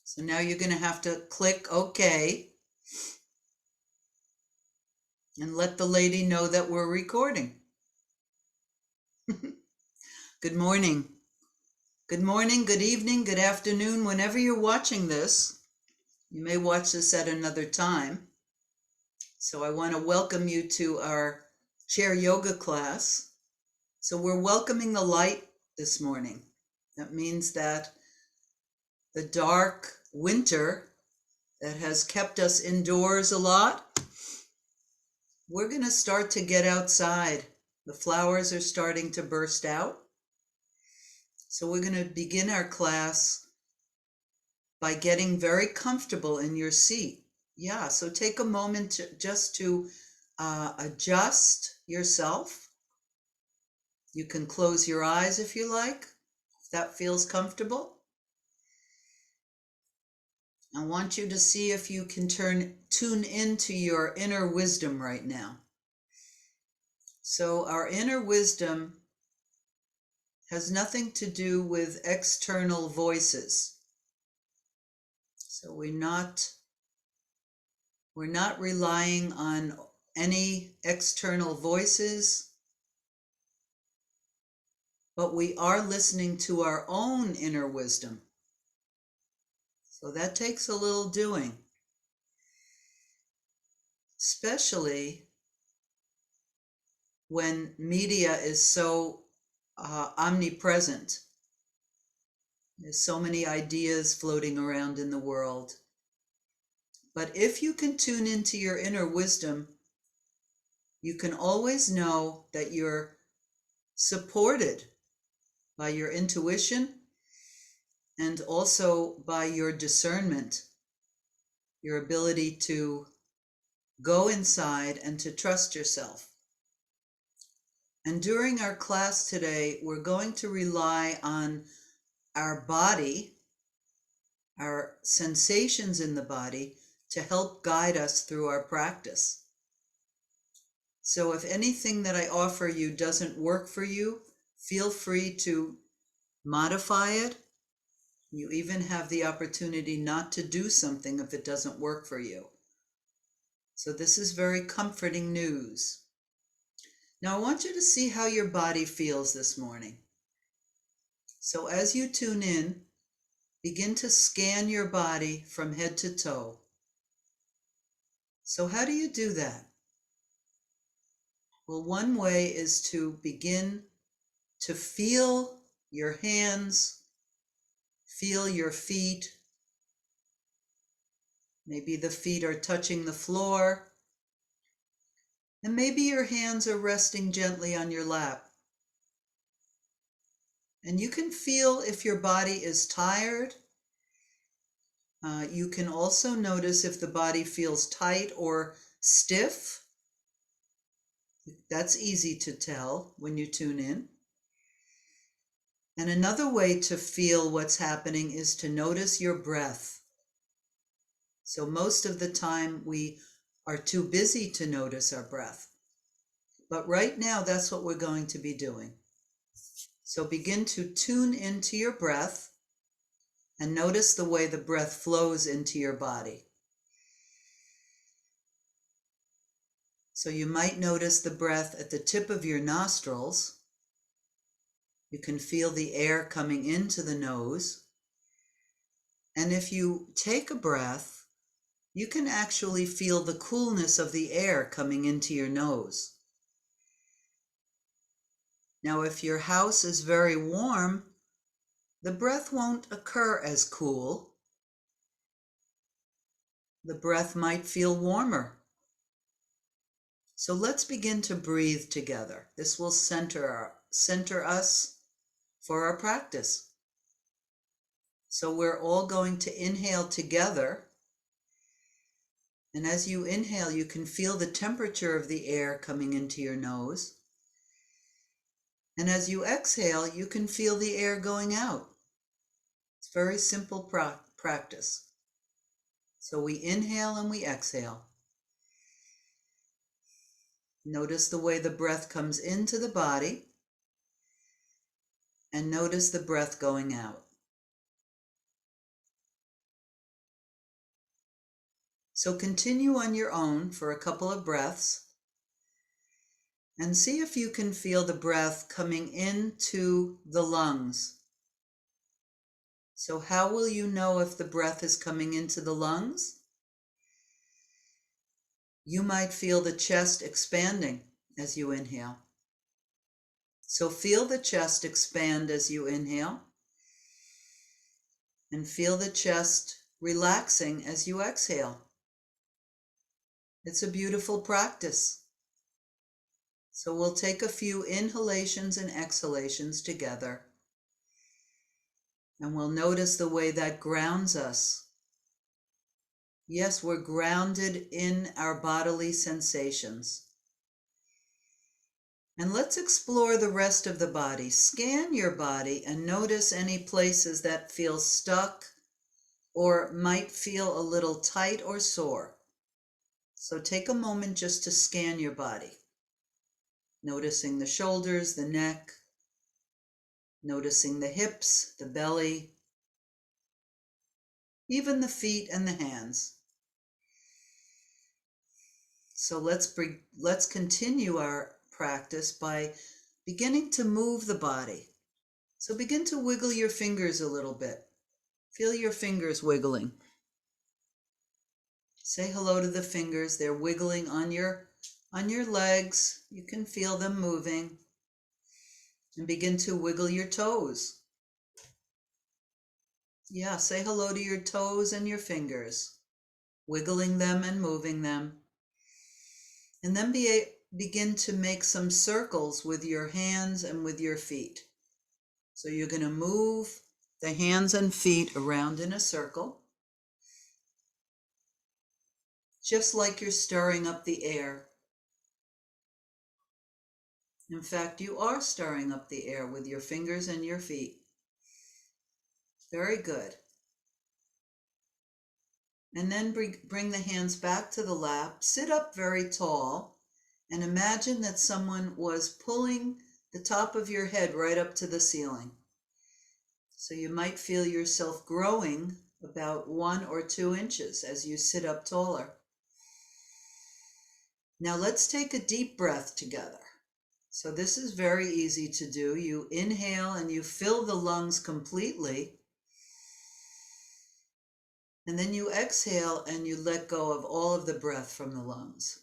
So now you're going to have to click OK and let the lady know that we're recording. Good morning. Good morning, good evening, good afternoon, whenever you're watching this. You may watch this at another time. So I want to welcome you to our chair yoga class. So we're welcoming the light this morning. That means that the dark winter that has kept us indoors a lot, we're going to start to get outside. The flowers are starting to burst out. So we're going to begin our class by getting very comfortable in your seat. Yeah, so take a moment just to adjust yourself. You can close your eyes if you like, if that feels comfortable. I want you to see if you can tune into your inner wisdom right now. So our inner wisdom has nothing to do with external voices. So we're not relying on any external voices, but we are listening to our own inner wisdom. So that takes a little doing, especially when media is so omnipresent. There's so many ideas floating around in the world. But if you can tune into your inner wisdom, you can always know that you're supported by your intuition and also by your discernment, your ability to go inside and to trust yourself. And during our class today, we're going to rely on our body, our sensations in the body, to help guide us through our practice. So if anything that I offer you doesn't work for you, feel free to modify it. You even have the opportunity not to do something if it doesn't work for you. So this is very comforting news. Now I want you to see how your body feels this morning. So as you tune in, begin to scan your body from head to toe. So how do you do that? Well, one way is to begin to feel your hands, feel your feet. Maybe the feet are touching the floor, and maybe your hands are resting gently on your lap. And you can feel if your body is tired. You can also notice if the body feels tight or stiff. That's easy to tell when you tune in. And another way to feel what's happening is to notice your breath. So most of the time we are too busy to notice our breath. But right now, that's what we're going to be doing. So begin to tune into your breath and notice the way the breath flows into your body. So you might notice the breath at the tip of your nostrils. You can feel the air coming into the nose. And if you take a breath, you can actually feel the coolness of the air coming into your nose. Now, if your house is very warm, the breath won't occur as cool. The breath might feel warmer. So let's begin to breathe together. This will center us for our practice. So we're all going to inhale together. And as you inhale, you can feel the temperature of the air coming into your nose. And as you exhale, you can feel the air going out. It's very simple practice. So we inhale and we exhale. Notice the way the breath comes into the body, and notice the breath going out. So continue on your own for a couple of breaths and see if you can feel the breath coming into the lungs. So how will you know if the breath is coming into the lungs? You might feel the chest expanding as you inhale. So feel the chest expand as you inhale and feel the chest relaxing as you exhale. It's a beautiful practice. So we'll take a few inhalations and exhalations together. And we'll notice the way that grounds us. Yes, we're grounded in our bodily sensations. And let's explore the rest of the body. Scan your body and notice any places that feel stuck or might feel a little tight or sore. So take a moment just to scan your body. Noticing the shoulders, the neck, noticing the hips, the belly, even the feet and the hands. So let's continue our practice by beginning to move the body. So begin to wiggle your fingers a little bit. Feel your fingers wiggling. Say hello to the fingers. They're wiggling on your legs. You can feel them moving. And begin to wiggle your toes. Yeah, say hello to your toes and your fingers, wiggling them and moving them. And then begin to make some circles with your hands and with your feet. So you're going to move the hands and feet around in a circle, just like you're stirring up the air. In fact, you are stirring up the air with your fingers and your feet. Very good. And then bring the hands back to the lap. Sit up very tall and imagine that someone was pulling the top of your head right up to the ceiling. So you might feel yourself growing about 1 or 2 inches as you sit up taller. Now let's take a deep breath together. So this is very easy to do. You inhale and you fill the lungs completely. And then you exhale and you let go of all of the breath from the lungs.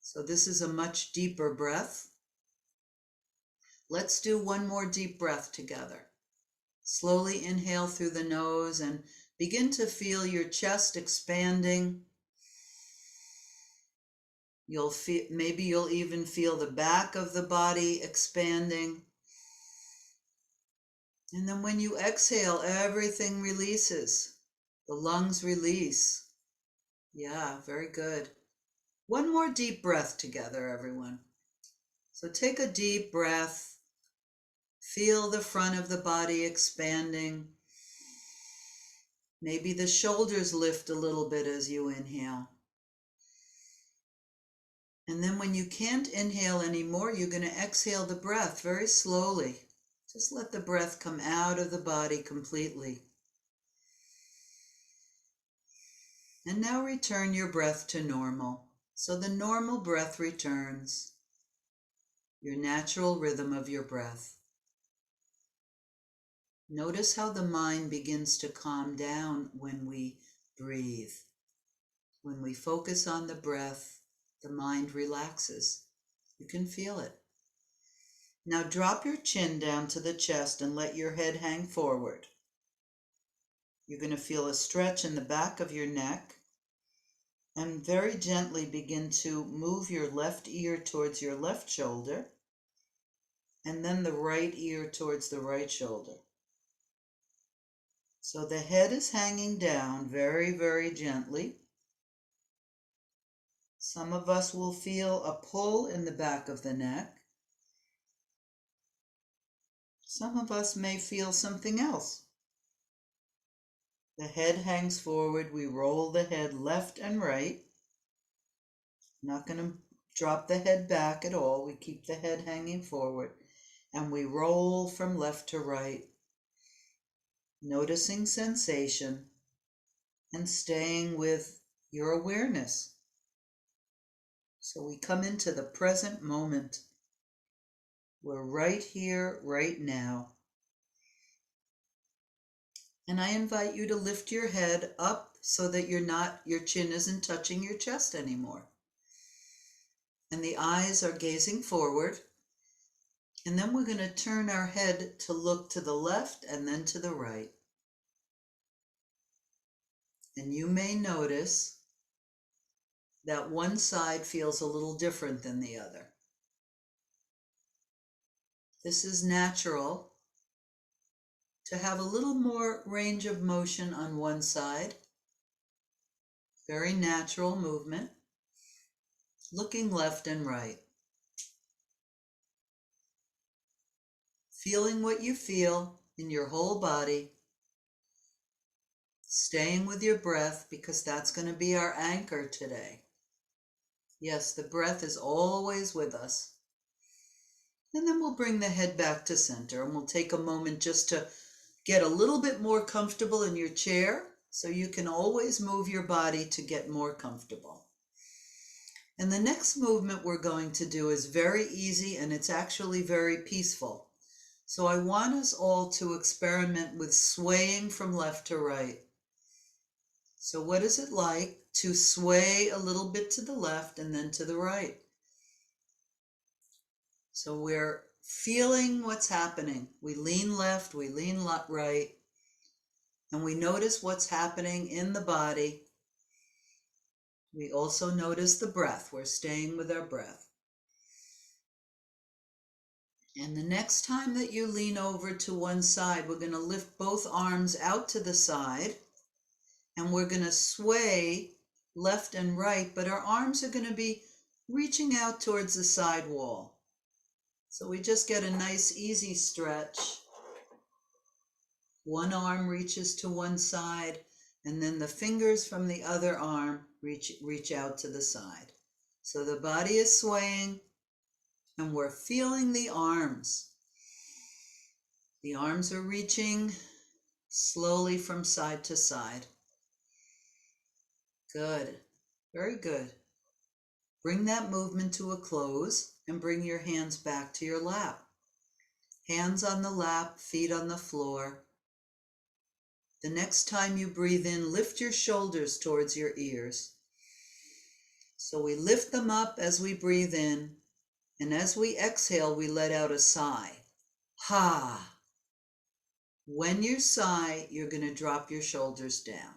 So this is a much deeper breath. Let's do one more deep breath together. Slowly inhale through the nose and begin to feel your chest expanding. Maybe you'll even feel the back of the body expanding. And then when you exhale, everything releases. The lungs release. Yeah, very good. One more deep breath together, everyone. So take a deep breath. Feel the front of the body expanding. Maybe the shoulders lift a little bit as you inhale. And then when you can't inhale anymore, you're going to exhale the breath very slowly. Just let the breath come out of the body completely. And now return your breath to normal. So the normal breath returns, your natural rhythm of your breath. Notice how the mind begins to calm down when we breathe. When we focus on the breath, the mind relaxes. You can feel it. Now drop your chin down to the chest and let your head hang forward. You're going to feel a stretch in the back of your neck and very gently begin to move your left ear towards your left shoulder and then the right ear towards the right shoulder. So the head is hanging down very, very gently. Some of us will feel a pull in the back of the neck. Some of us may feel something else. The head hangs forward. We roll the head left and right. Not going to drop the head back at all. We keep the head hanging forward. And we roll from left to right, noticing sensation and staying with your awareness. So we come into the present moment. We're right here, right now. And I invite you to lift your head up so that your chin isn't touching your chest anymore. And the eyes are gazing forward. And then we're going to turn our head to look to the left and then to the right. And you may notice that one side feels a little different than the other. This is natural to have a little more range of motion on one side. Very natural movement, looking left and right. Feeling what you feel in your whole body. Staying with your breath because that's going to be our anchor today. Yes, the breath is always with us. And then we'll bring the head back to center and we'll take a moment just to get a little bit more comfortable in your chair so you can always move your body to get more comfortable. And the next movement we're going to do is very easy and it's actually very peaceful. So I want us all to experiment with swaying from left to right. So what is it like to sway a little bit to the left and then to the right? So we're feeling what's happening. We lean left, we lean right, and we notice what's happening in the body. We also notice the breath. We're staying with our breath. And the next time that you lean over to one side, we're going to lift both arms out to the side, and we're going to sway left and right, but our arms are going to be reaching out towards the side wall. So we just get a nice easy stretch. One arm reaches to one side, and then the fingers from the other arm reach out to the side. So the body is swaying, and we're feeling the arms. The arms are reaching slowly from side to side. Good. Very good. Bring that movement to a close and bring your hands back to your lap. Hands on the lap, feet on the floor. The next time you breathe in, lift your shoulders towards your ears. So we lift them up as we breathe in, and as we exhale, we let out a sigh. Ha! When you sigh, you're going to drop your shoulders down.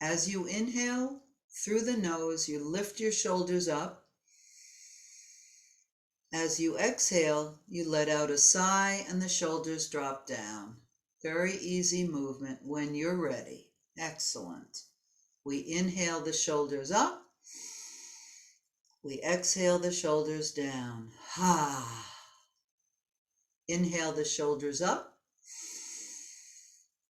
As you inhale through the nose, you lift your shoulders up. As you exhale, you let out a sigh and the shoulders drop down. Very easy movement when you're ready. Excellent. We inhale the shoulders up. We exhale the shoulders down. Ha. Inhale the shoulders up.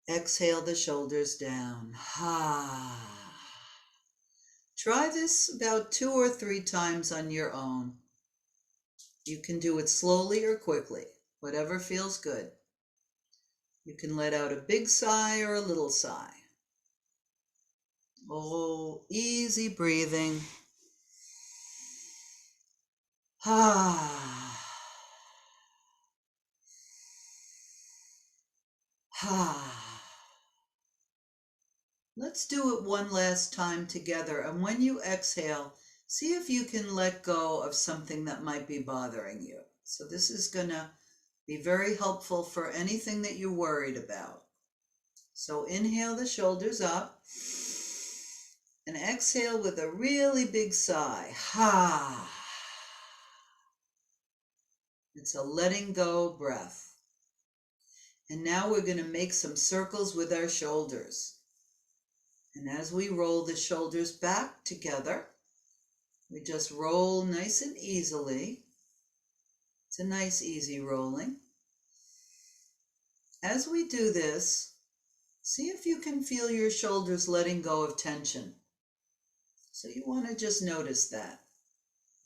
Exhale the shoulders down. Ha. Try this about 2 or 3 times on your own. You can do it slowly or quickly, whatever feels good. You can let out a big sigh or a little sigh. Oh, easy breathing. Ha. Ha. Let's do it one last time together. And when you exhale, see if you can let go of something that might be bothering you. So this is going to be very helpful for anything that you're worried about. So inhale the shoulders up and exhale with a really big sigh. Ha. It's a letting go breath. And now we're going to make some circles with our shoulders. And as we roll the shoulders back together, we just roll nice and easily. It's a nice, easy rolling. As we do this, see if you can feel your shoulders letting go of tension. So you want to just notice that.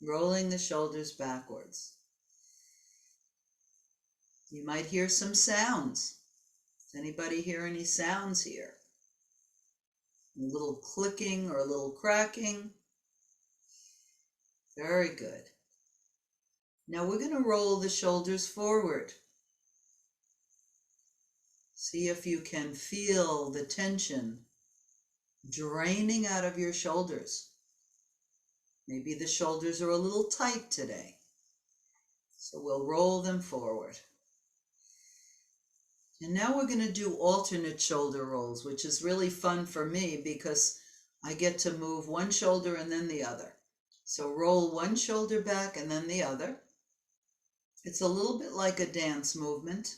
Rolling the shoulders backwards. You might hear some sounds. Does anybody hear any sounds here? A little clicking or a little cracking. Very good. Now we're going to roll the shoulders forward. See if you can feel the tension draining out of your shoulders. Maybe the shoulders are a little tight today. So we'll roll them forward. And now we're going to do alternate shoulder rolls, which is really fun for me because I get to move one shoulder and then the other. So roll one shoulder back and then the other. It's a little bit like a dance movement.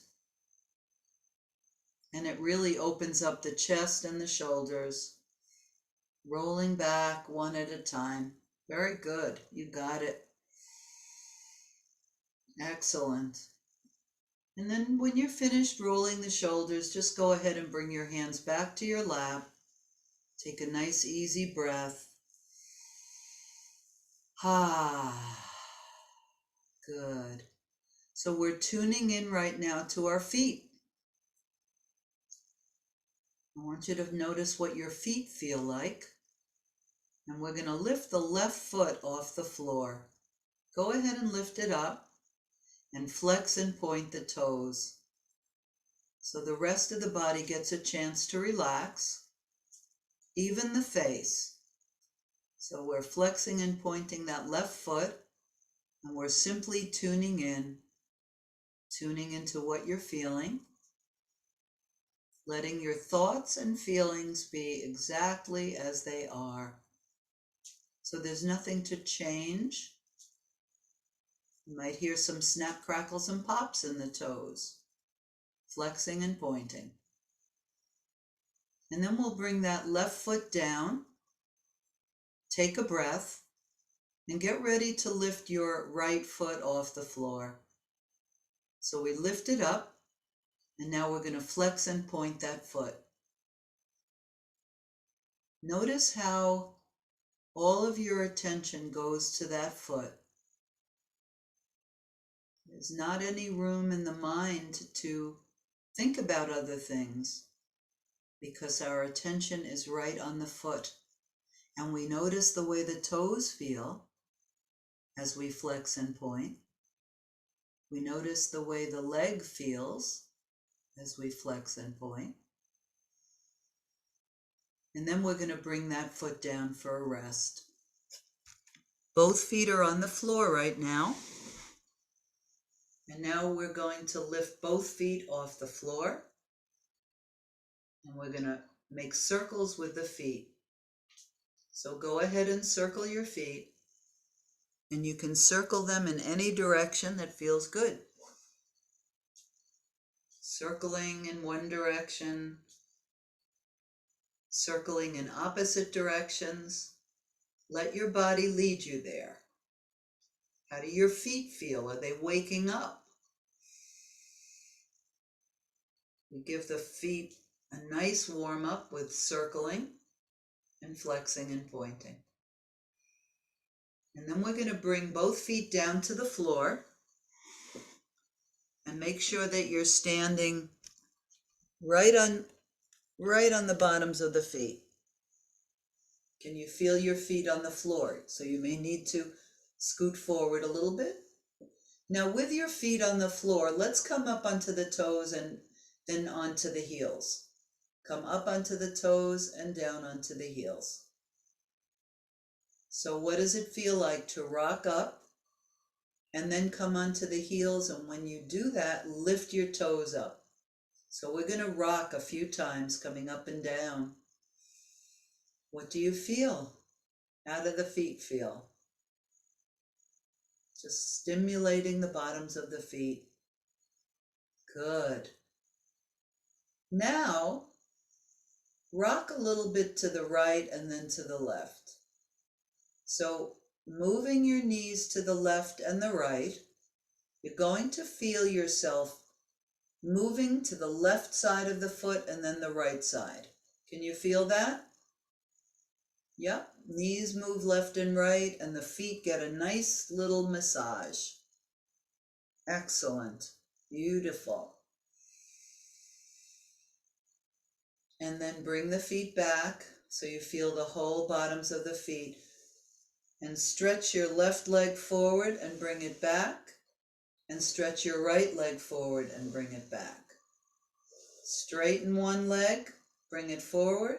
And it really opens up the chest and the shoulders. Rolling back one at a time. Very good. You got it. Excellent. And then when you're finished rolling the shoulders, just go ahead and bring your hands back to your lap. Take a nice easy breath. Good. So we're tuning in right now to our feet. I want you to notice what your feet feel like. And we're going to lift the left foot off the floor. Go ahead and lift it up and flex and point the toes. So the rest of the body gets a chance to relax, even the face. So we're flexing and pointing that left foot, and we're simply tuning into what you're feeling, letting your thoughts and feelings be exactly as they are. So there's nothing to change. You might hear some snap, crackles, and pops in the toes, flexing and pointing. And then we'll bring that left foot down, take a breath, and get ready to lift your right foot off the floor. So we lift it up, and now we're going to flex and point that foot. Notice how all of your attention goes to that foot. There's not any room in the mind to think about other things because our attention is right on the foot. And we notice the way the toes feel as we flex and point. We notice the way the leg feels as we flex and point. And then we're going to bring that foot down for a rest. Both feet are on the floor right now. And now we're going to lift both feet off the floor. And we're going to make circles with the feet. So go ahead and circle your feet. And you can circle them in any direction that feels good. Circling in one direction, circling in opposite directions. Let your body lead you there. How do your feet feel? Are they waking up? We give the feet a nice warm up with circling and flexing and pointing. And then we're going to bring both feet down to the floor and make sure that you're standing right on the bottoms of the feet. Can you feel your feet on the floor? So you may need to scoot forward a little bit. Now with your feet on the floor, let's come up onto the toes and then onto the heels. Come up onto the toes and down onto the heels. So what does it feel like to rock up and then come onto the heels? And when you do that, lift your toes up. So we're going to rock a few times coming up and down. What do you feel? How do the feet feel? Just stimulating the bottoms of the feet. Good. Now, rock a little bit to the right and then to the left. So moving your knees to the left and the right, you're going to feel yourself moving to the left side of the foot and then the right side. Can you feel that? Yep. Knees move left and right and the feet get a nice little massage. Excellent. Beautiful. And then bring the feet back So you feel the whole bottoms of the feet. And stretch your left leg forward and bring it back. And stretch your right leg forward and bring it back. Straighten one leg, bring it forward,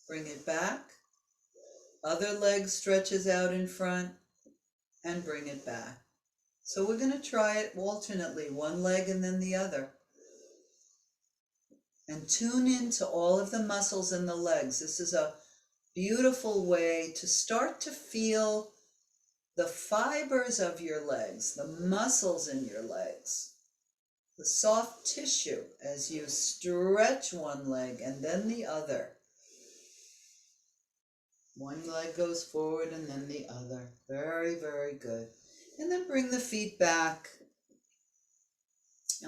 bring it back. Other leg stretches out in front and bring it back. So we're going to try it alternately, one leg and then the other. And tune into all of the muscles in the legs. This is a beautiful way to start to feel the fibers of your legs, the muscles in your legs, the soft tissue as you stretch one leg and then the other. One leg goes forward and then the other. Very, very good. And then bring the feet back.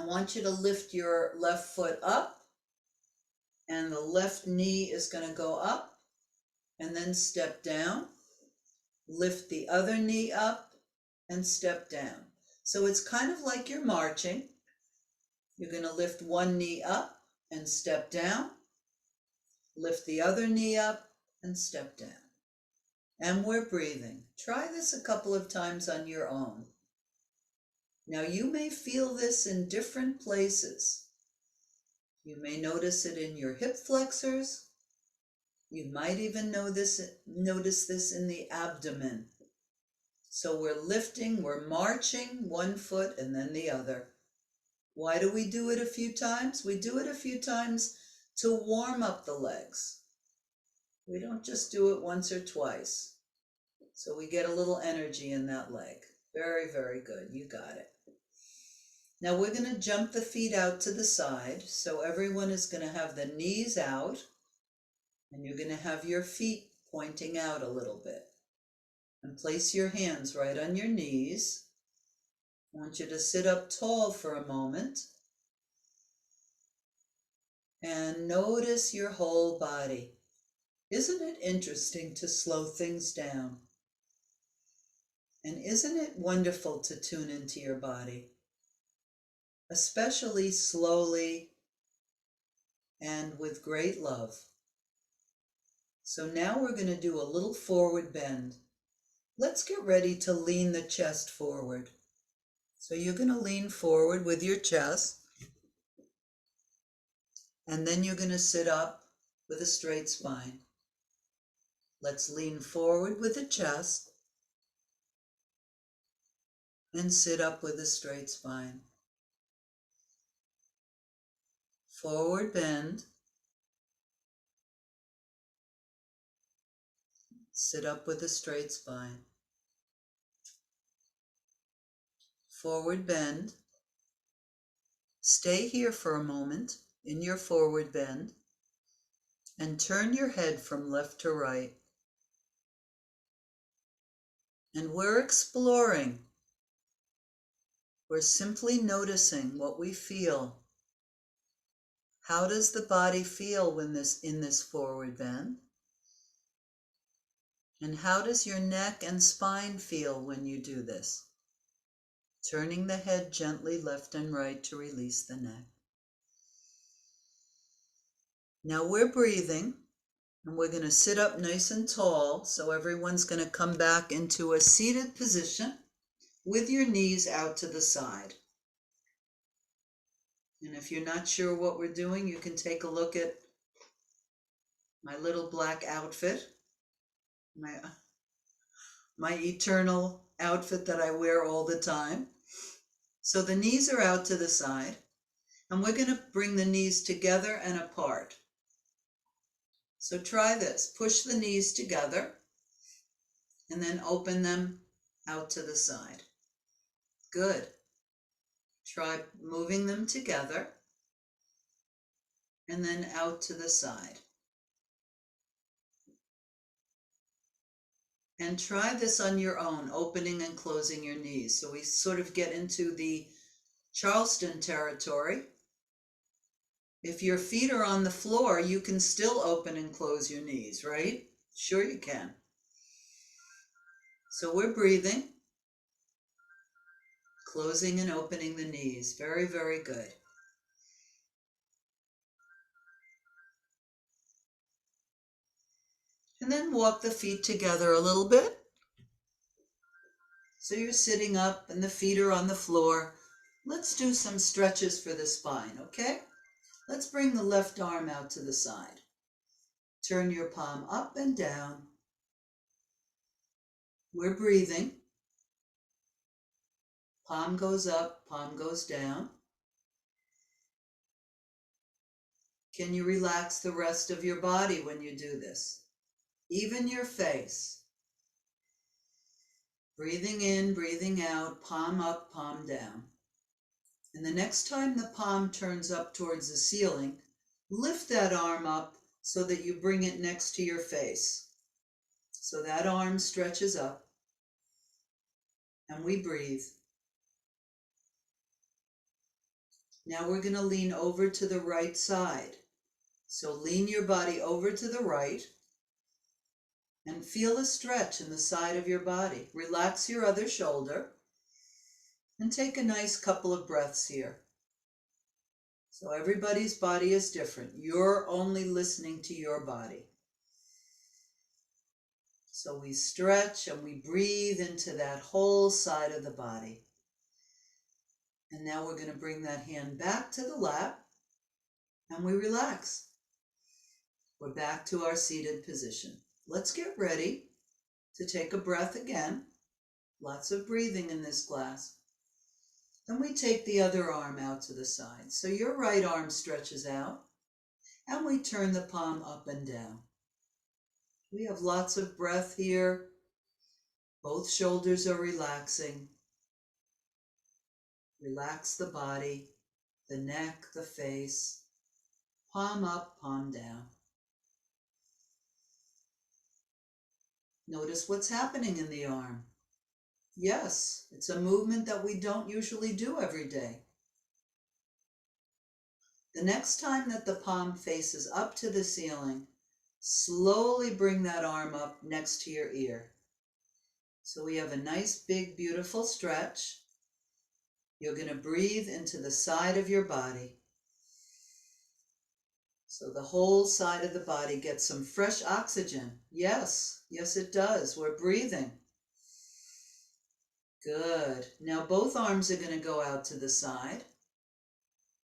I want you to lift your left foot up, and the left knee is going to go up, and then step down. Lift the other knee up and step down. So it's kind of like you're marching. You're going to lift one knee up and step down. Lift the other knee up and step down. And we're breathing. Try this a couple of times on your own. Now you may feel this in different places. You may notice it in your hip flexors. You might even notice this in the abdomen. So we're lifting, we're marching one foot and then the other. Why do we do it a few times? We do it a few times to warm up the legs. We don't just do it once or twice. So we get a little energy in that leg. Very, very good. You got it. Now we're going to jump the feet out to the side. So everyone is going to have the knees out, and you're going to have your feet pointing out a little bit. And place your hands right on your knees. I want you to sit up tall for a moment. And notice your whole body. Isn't it interesting to slow things down? And isn't it wonderful to tune into your body? Especially slowly and with great love. So now we're going to do a little forward bend. Let's get ready to lean the chest forward. So you're going to lean forward with your chest, and then you're going to sit up with a straight spine. Let's lean forward with the chest and sit up with a straight spine. Forward bend. Sit up with a straight spine. Forward bend. Stay here for a moment in your forward bend and turn your head from left to right. And we're exploring. We're simply noticing what we feel. How does the body feel when in this forward bend? And how does your neck and spine feel when you do this? Turning the head gently left and right to release the neck. Now we're breathing, and we're going to sit up nice and tall, so everyone's going to come back into a seated position with your knees out to the side. And if you're not sure what we're doing, you can take a look at my little black outfit, my eternal outfit that I wear all the time. So the knees are out to the side, and we're going to bring the knees together and apart. So try this. Push the knees together and then open them out to the side. Good. Try moving them together and then out to the side. And try this on your own, opening and closing your knees. So we sort of get into the Charleston territory. If your feet are on the floor, you can still open and close your knees, right? Sure you can. So we're breathing, closing and opening the knees. Very, very good. And then walk the feet together a little bit. So you're sitting up and the feet are on the floor. Let's do some stretches for the spine, okay? Let's bring the left arm out to the side. Turn your palm up and down. We're breathing. Palm goes up, palm goes down. Can you relax the rest of your body when you do this? Even your face. Breathing in, breathing out, palm up, palm down. And the next time the palm turns up towards the ceiling, lift that arm up so that you bring it next to your face. So that arm stretches up, and we breathe. Now we're going to lean over to the right side. So lean your body over to the right and feel a stretch in the side of your body. Relax your other shoulder and take a nice couple of breaths here. So everybody's body is different. You're only listening to your body. So we stretch and we breathe into that whole side of the body. And now we're going to bring that hand back to the lap and we relax. We're back to our seated position. Let's get ready to take a breath again. Lots of breathing in this class. Then we take the other arm out to the side. So your right arm stretches out and we turn the palm up and down. We have lots of breath here. Both shoulders are relaxing. Relax the body, the neck, the face. Palm up, palm down. Notice what's happening in the arm. Yes, it's a movement that we don't usually do every day. The next time that the palm faces up to the ceiling, slowly bring that arm up next to your ear. So we have a nice, big, beautiful stretch. You're going to breathe into the side of your body. So the whole side of the body gets some fresh oxygen. Yes, yes it does. We're breathing. Good. Now both arms are going to go out to the side.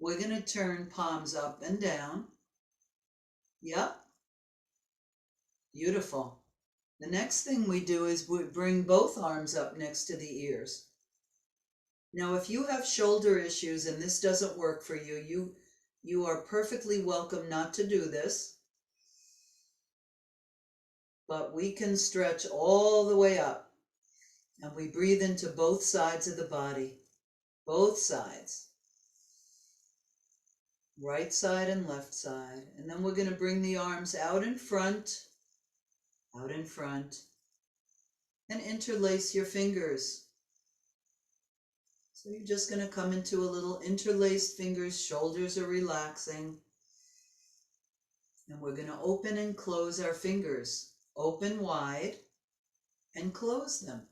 We're going to turn palms up and down. Yep. Beautiful. The next thing we do is we bring both arms up next to the ears. Now if you have shoulder issues and this doesn't work for you, you are perfectly welcome not to do this. But we can stretch all the way up. And we breathe into both sides of the body. Both sides. Right side and left side. And then we're going to bring the arms out in front, and interlace your fingers. So you're just going to come into a little interlaced fingers, shoulders are relaxing. And we're going to open and close our fingers. Open wide and close them.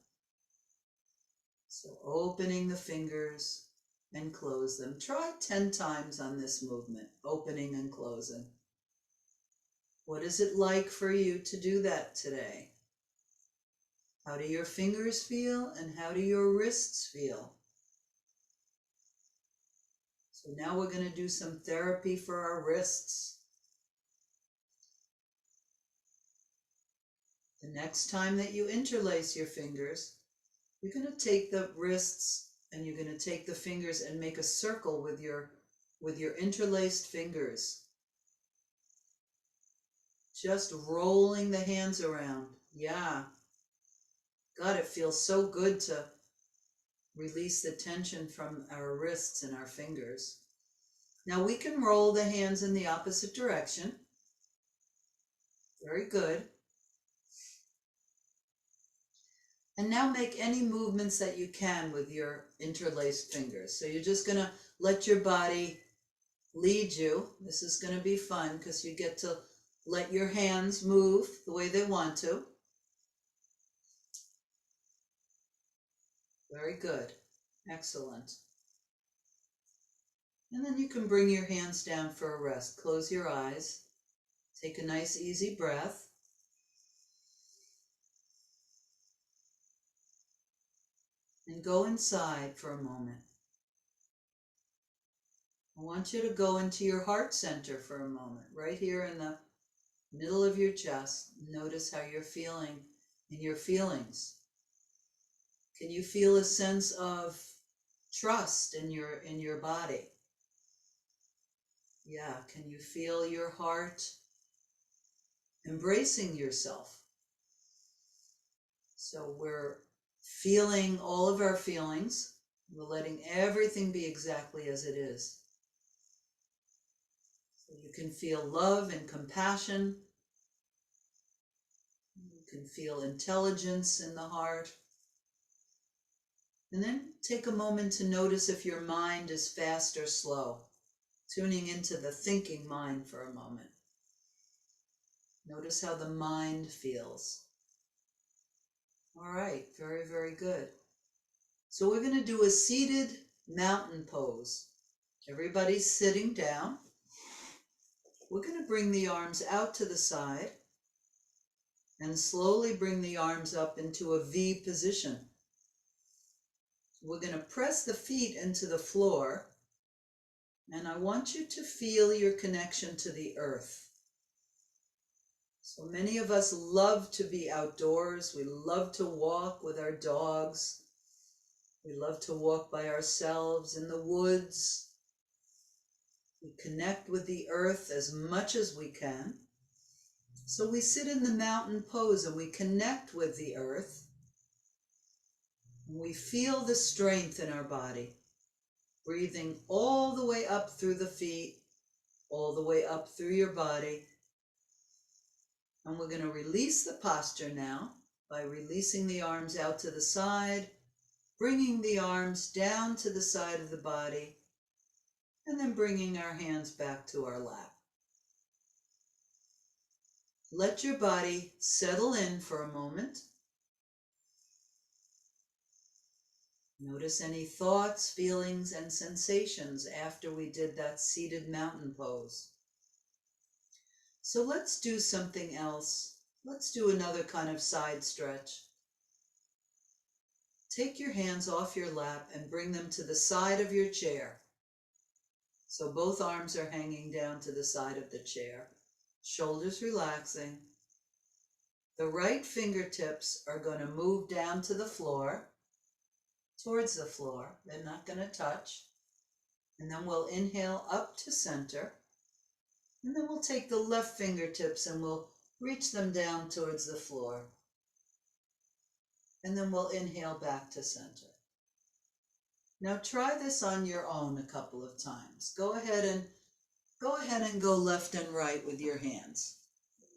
So opening the fingers and close them. Try 10 times on this movement, opening and closing. What is it like for you to do that today? How do your fingers feel and how do your wrists feel? So now we're going to do some therapy for our wrists. The next time that you interlace your fingers, you're going to take the wrists and you're going to take the fingers and make a circle with your interlaced fingers. Just rolling the hands around. Yeah. God, it feels so good to release the tension from our wrists and our fingers. Now we can roll the hands in the opposite direction. Very good. And now make any movements that you can with your interlaced fingers. So you're just going to let your body lead you. This is going to be fun because you get to let your hands move the way they want to. Very good. Excellent. And then you can bring your hands down for a rest. Close your eyes. Take a nice easy breath. and go inside for a moment. I want you to go into your heart center for a moment, right here in the middle of your chest. Notice how you're feeling in your feelings. Can you feel a sense of trust in your body? Yeah, can you feel your heart embracing yourself? So we're feeling all of our feelings. We're letting everything be exactly as it is. So you can feel love and compassion. You can feel intelligence in the heart. And then take a moment to notice if your mind is fast or slow. Tuning into the thinking mind for a moment. Notice how the mind feels. All right, very, very good. So we're going to do a seated mountain pose. Everybody's sitting down. We're going to bring the arms out to the side and slowly bring the arms up into a V position. We're going to press the feet into the floor, and I want you to feel your connection to the earth. So many of us love to be outdoors. We love to walk with our dogs. We love to walk by ourselves in the woods. We connect with the earth as much as we can. So we sit in the mountain pose and we connect with the earth. We feel the strength in our body, breathing all the way up through the feet, all the way up through your body. And we're going to release the posture now by releasing the arms out to the side, bringing the arms down to the side of the body, and then bringing our hands back to our lap. Let your body settle in for a moment. Notice any thoughts, feelings, and sensations after we did that seated mountain pose. So let's do something else. Let's do another kind of side stretch. Take your hands off your lap and bring them to the side of your chair. So both arms are hanging down to the side of the chair. Shoulders relaxing. The right fingertips are going to move down to the floor, towards the floor. They're not going to touch. And then we'll inhale up to center. And then we'll take the left fingertips and we'll reach them down towards the floor. And then we'll inhale back to center. Now try this on your own a couple of times. Go ahead and go left and right with your hands.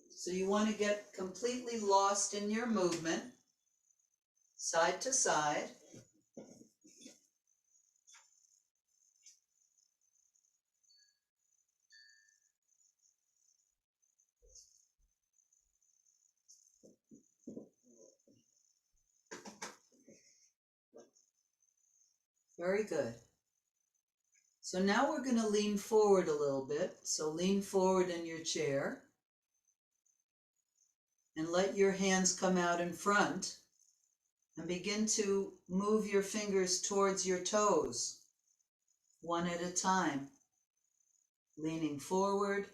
So you want to get completely lost in your movement, side to side. Very good. So now we're going to lean forward a little bit. So lean forward in your chair and let your hands come out in front and begin to move your fingers towards your toes, one at a time. Leaning forward,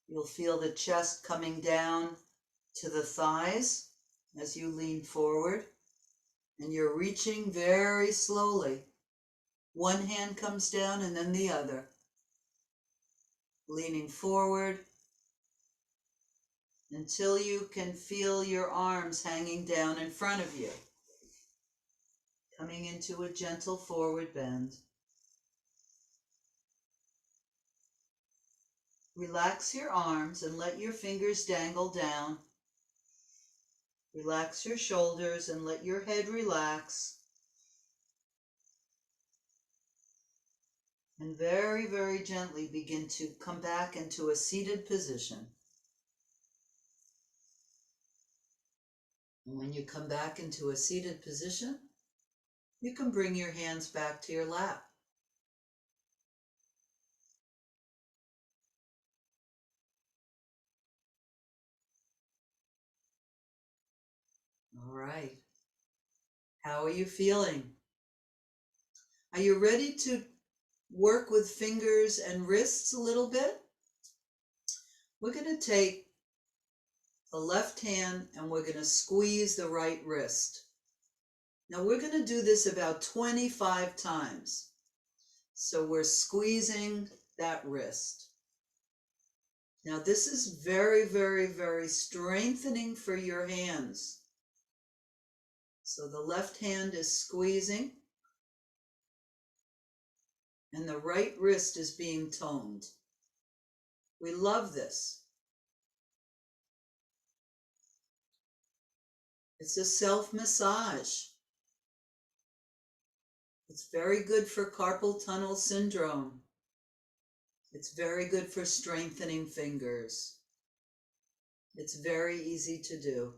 you'll feel the chest coming down to the thighs as you lean forward, and you're reaching very slowly. One hand comes down and then the other. Leaning forward until you can feel your arms hanging down in front of you. Coming into a gentle forward bend. Relax your arms and let your fingers dangle down. Relax your shoulders and let your head relax. And very, very gently begin to come back into a seated position. And when you come back into a seated position, you can bring your hands back to your lap. All right. How are you feeling? Are you ready to work with fingers and wrists a little bit? We're going to take the left hand and we're going to squeeze the right wrist. Now we're going to do this about 25 times. So we're squeezing that wrist. Now this is very, very, very strengthening for your hands. So the left hand is squeezing and the right wrist is being toned. We love this. It's a self-massage. It's very good for carpal tunnel syndrome. It's very good for strengthening fingers. It's very easy to do.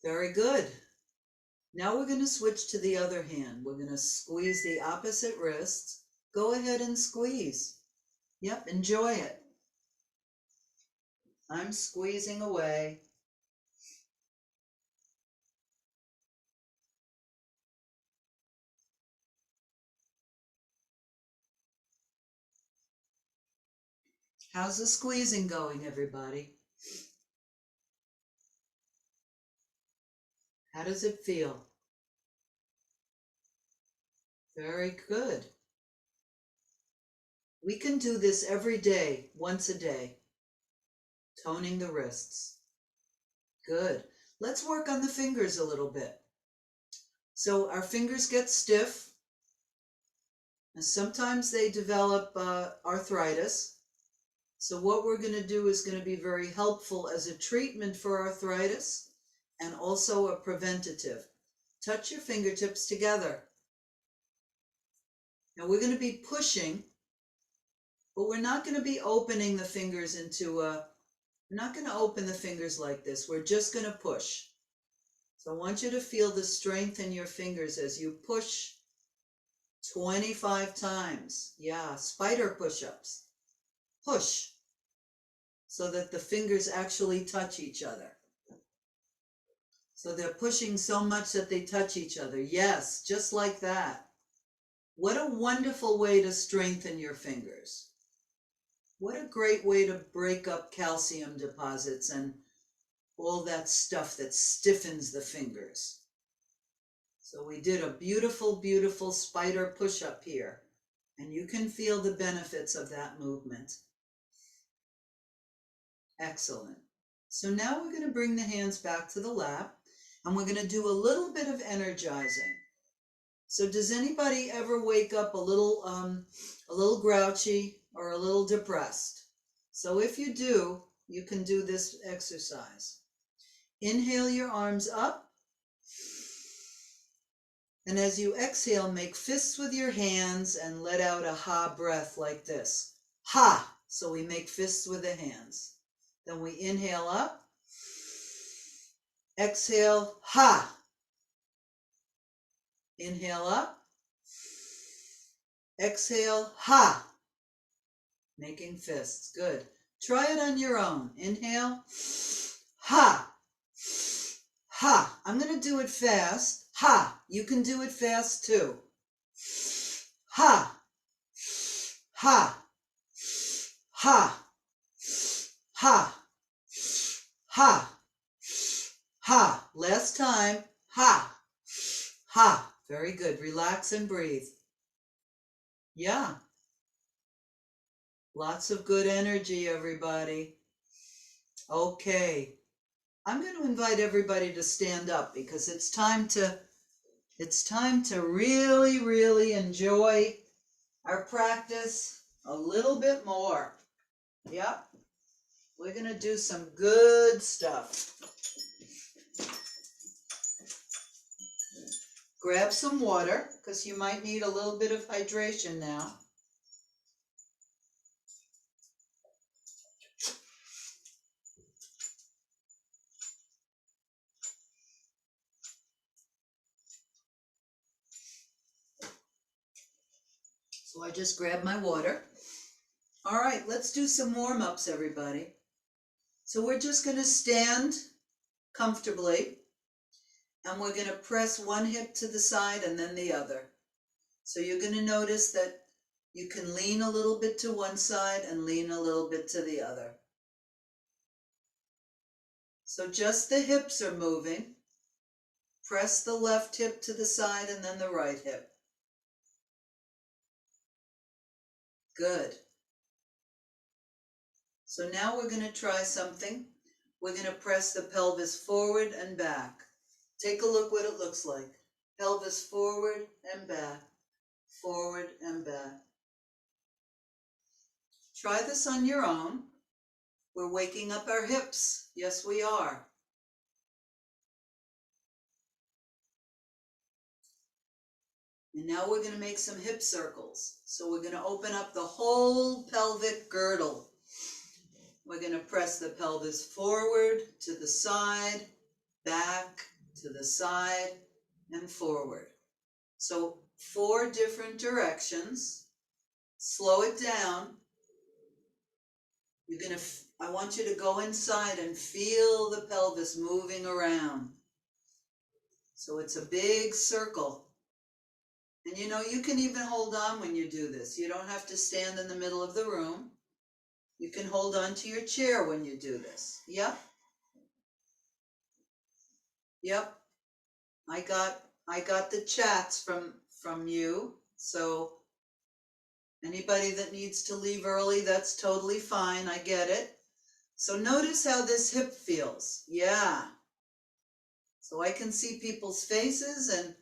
Very good. Now we're going to switch to the other hand. We're going to squeeze the opposite wrist. Go ahead and squeeze. Yep, enjoy it. I'm squeezing away. How's the squeezing going, everybody? How does it feel? Very good. We can do this every day, once a day. Toning the wrists. Good. Let's work on the fingers a little bit. So our fingers get stiff, and sometimes they develop arthritis. So what we're going to do is going to be very helpful as a treatment for arthritis and also a preventative. Touch your fingertips together. Now we're going to be pushing, but we're not going to be opening the fingers into we're not going to open the fingers like this. We're just going to push. So I want you to feel the strength in your fingers as you push 25 times. Yeah, spider push-ups. Push so that the fingers actually touch each other. So they're pushing so much that they touch each other. Yes, just like that. What a wonderful way to strengthen your fingers. What a great way to break up calcium deposits and all that stuff that stiffens the fingers. So we did a beautiful, beautiful spider push-up here, and you can feel the benefits of that movement. Excellent. So now we're going to bring the hands back to the lap, and we're going to do a little bit of energizing. So does anybody ever wake up a little grouchy or a little depressed? So if you do, you can do this exercise. Inhale your arms up. And as you exhale, make fists with your hands and let out a ha breath like this. Ha! So we make fists with the hands. Then we inhale up. Exhale, ha! Inhale up. Exhale, ha! Making fists. Good. Try it on your own. Inhale. Ha! Ha! I'm going to do it fast. Ha! You can do it fast too. Ha! Ha! Ha! Ha! Ha! Ha! Last time. Ha! Ha! Very good. Relax and breathe. Yeah. Lots of good energy, everybody. Okay. I'm going to invite everybody to stand up because it's time to really, really enjoy our practice a little bit more. Yep. We're going to do some good stuff. Grab some water because you might need a little bit of hydration now. So I just grabbed my water. All right, let's do some warm-ups, everybody. So we're just going to stand comfortably, and we're going to press one hip to the side and then the other. So you're going to notice that you can lean a little bit to one side and lean a little bit to the other. So just the hips are moving. Press the left hip to the side and then the right hip. Good. So now we're going to try something. We're going to press the pelvis forward and back. Take a look what it looks like. Pelvis forward and back, forward and back. Try this on your own. We're waking up our hips. Yes, we are. And now we're going to make some hip circles. So we're going to open up the whole pelvic girdle. We're going to press the pelvis forward, to the side, back, to the side, and forward. So 4 different directions. Slow it down. I want you to go inside and feel the pelvis moving around. So it's a big circle. And you know, you can even hold on when you do this. You don't have to stand in the middle of the room. You can hold on to your chair when you do this. Yep. Yep. I got the chats from you. So anybody that needs to leave early, that's totally fine. I get it. So notice how this hip feels. Yeah. So I can see people's faces and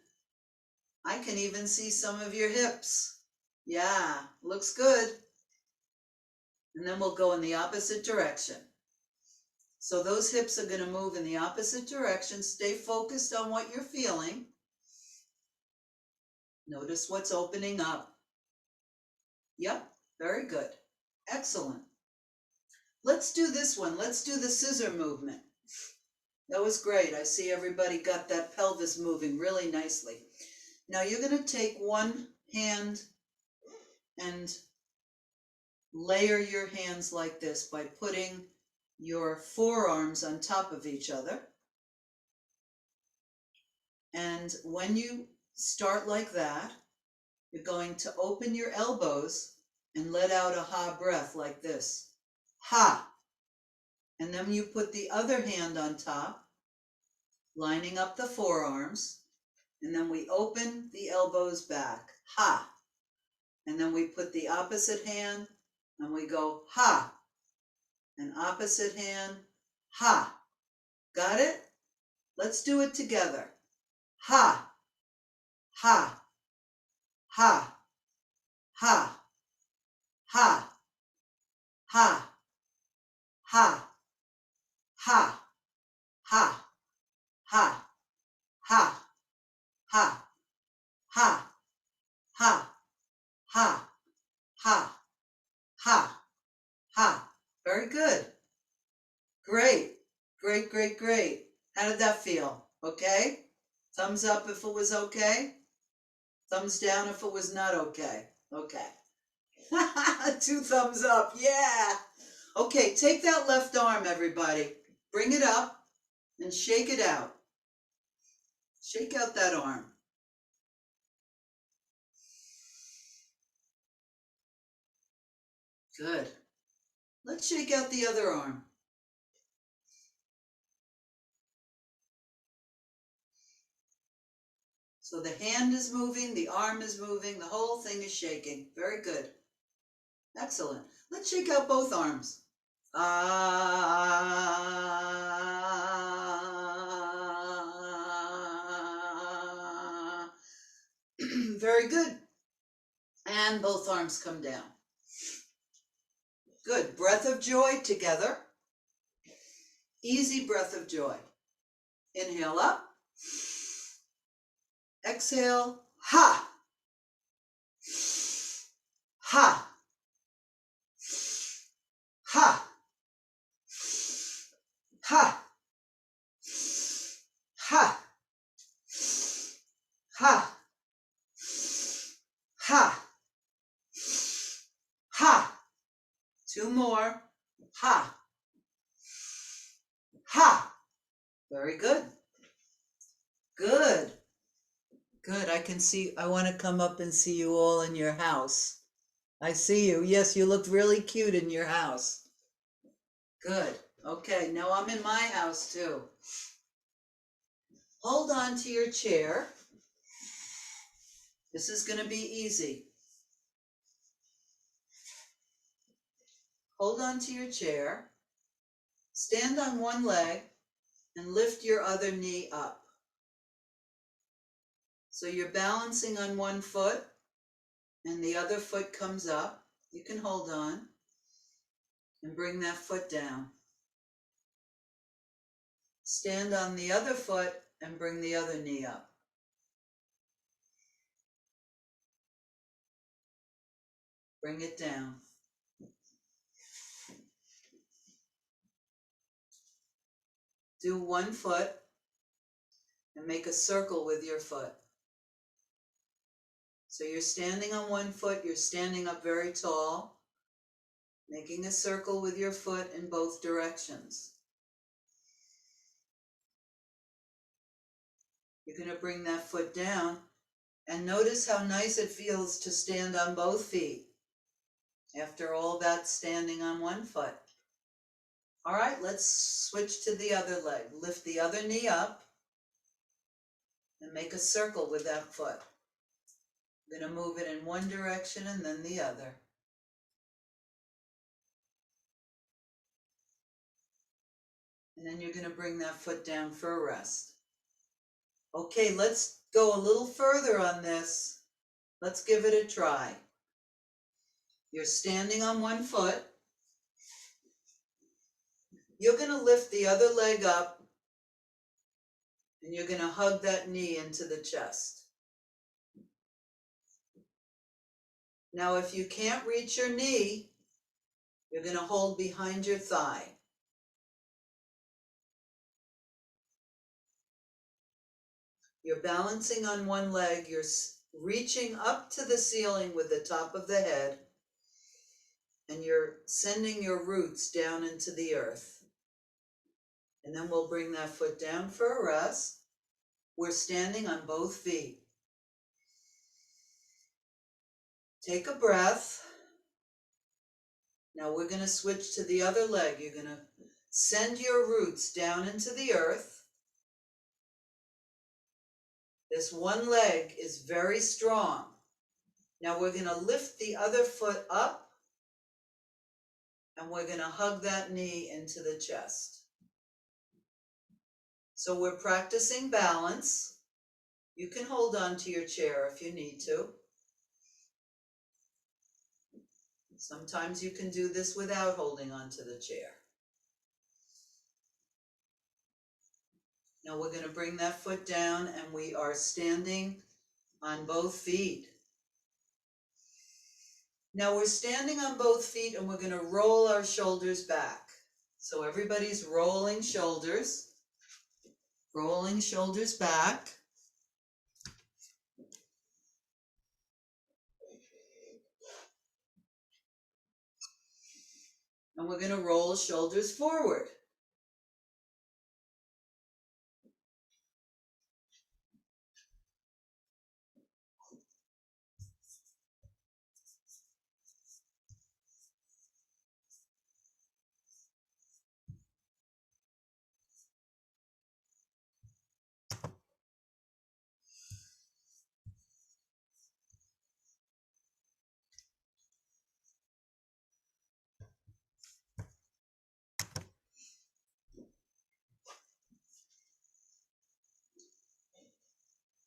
I can even see some of your hips. Yeah, looks good. And then we'll go in the opposite direction. So those hips are going to move in the opposite direction. Stay focused on what you're feeling. Notice what's opening up. Yep, very good. Excellent. Let's do this one. Let's do the scissor movement. That was great. I see everybody got that pelvis moving really nicely. Now you're going to take one hand and layer your hands like this by putting your forearms on top of each other. And when you start like that, you're going to open your elbows and let out a ha breath like this. Ha! And then you put the other hand on top, lining up the forearms, and then we open the elbows back. Ha! And then we put the opposite hand and we go ha! And opposite hand, ha! Got it? Let's do it together. Ha! Ha! Ha! Ha! Ha! Ha! Ha! Ha! Ha! Ha! Ha! Ha! Ha! Ha! Ha! Ha! Ha! Ha! Very good. Great. Great, great, great. How did that feel? Okay? Thumbs up if it was okay. Thumbs down if it was not okay. Okay. 2 thumbs up. Yeah. Okay, take that left arm, everybody. Bring it up and shake it out. Shake out that arm. Good. Let's shake out the other arm. So the hand is moving, the arm is moving, the whole thing is shaking. Very good. Excellent. Let's shake out both arms. Ah. Very good. And both arms come down. Good. Breath of joy together. Easy breath of joy. Inhale up. Exhale. Ha. Ha. Ha. Ha. Ha. Ha. Ha. Ha. 2 more. Ha. Ha. Very good. Good. Good. I can see, I want to come up and see you all in your house. I see you. Yes, you look really cute in your house. Good. Okay, now I'm in my house too. Hold on to your chair. This is going to be easy. Hold on to your chair. Stand on one leg and lift your other knee up. So you're balancing on one foot and the other foot comes up. You can hold on and bring that foot down. Stand on the other foot and bring the other knee up. Bring it down. Do one foot and make a circle with your foot. So you're standing on one foot, you're standing up very tall, making a circle with your foot in both directions. You're going to bring that foot down and notice how nice it feels to stand on both feet after all that standing on one foot. All right, let's switch to the other leg. Lift the other knee up and make a circle with that foot. I'm going to move it in one direction and then the other. And then you're going to bring that foot down for a rest. Okay, let's go a little further on this. Let's give it a try. You're standing on one foot. You're going to lift the other leg up and you're going to hug that knee into the chest. Now, if you can't reach your knee, you're going to hold behind your thigh. You're balancing on one leg. You're reaching up to the ceiling with the top of the head, and you're sending your roots down into the earth. And then we'll bring that foot down for a rest. We're standing on both feet. Take a breath. Now we're going to switch to the other leg. You're going to send your roots down into the earth. This one leg is very strong. Now we're going to lift the other foot up and we're going to hug that knee into the chest. So we're practicing balance. You can hold on to your chair if you need to. Sometimes you can do this without holding on to the chair. Now we're going to bring that foot down and we are standing on both feet. Now we're standing on both feet and we're going to roll our shoulders back. So everybody's rolling shoulders back. And we're going to roll shoulders forward.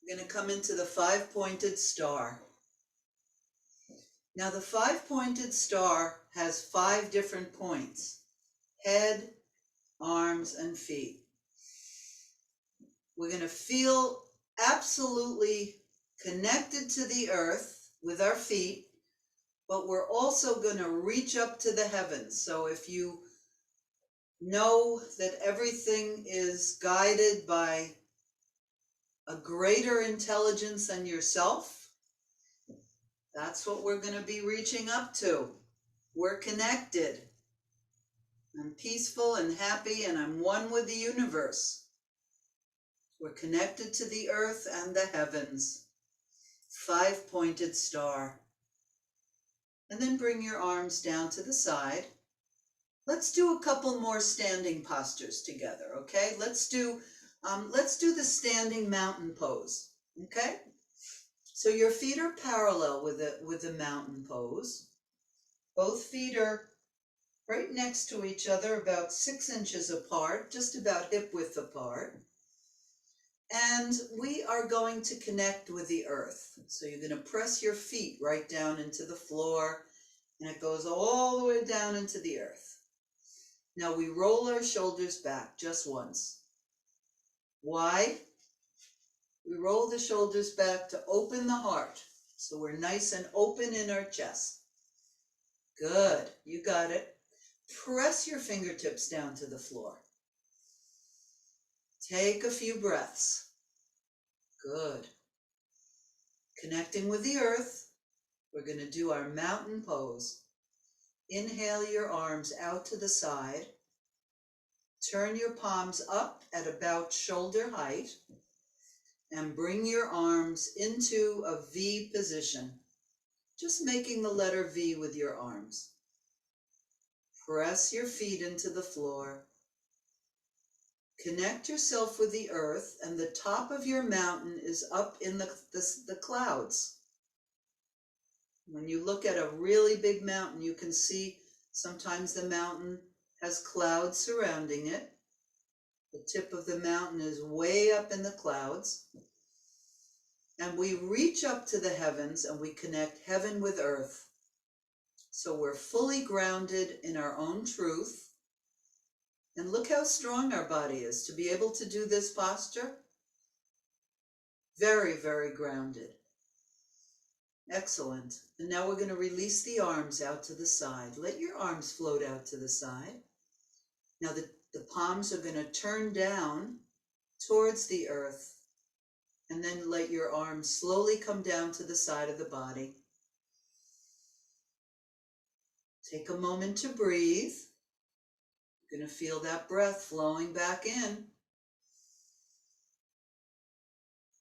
We're going to come into the five-pointed star. Now the five-pointed star has 5 different points: head, arms, and feet. We're going to feel absolutely connected to the earth with our feet, but we're also going to reach up to the heavens. So if you know that everything is guided by a greater intelligence than yourself, that's what we're going to be reaching up to. We're connected. I'm peaceful and happy, and I'm one with the universe. We're connected to the earth and the heavens. 5-pointed star. And then bring your arms down to the side. Let's do a couple more standing postures together, okay? Let's do the standing mountain pose, okay? So your feet are parallel with the mountain pose. Both feet are right next to each other, about 6 inches apart, just about hip width apart. And we are going to connect with the earth. So you're going to press your feet right down into the floor, and it goes all the way down into the earth. Now we roll our shoulders back just once. Why? We roll the shoulders back to open the heart. So we're nice and open in our chest. Good, you got it. Press your fingertips down to the floor. Take a few breaths. Good. Connecting with the earth, we're going to do our mountain pose. Inhale your arms out to the side. Turn your palms up at about shoulder height and bring your arms into a V position. Just making the letter V with your arms. Press your feet into the floor. Connect yourself with the earth, and the top of your mountain is up in the clouds. When you look at a really big mountain, you can see sometimes the mountain has clouds surrounding it. The tip of the mountain is way up in the clouds. And we reach up to the heavens and we connect heaven with earth. So we're fully grounded in our own truth. And look how strong our body is to be able to do this posture. Very, very grounded. Excellent. And now we're going to release the arms out to the side. Let your arms float out to the side. Now the palms are going to turn down towards the earth. And then let your arms slowly come down to the side of the body. Take a moment to breathe. You're going to feel that breath flowing back in.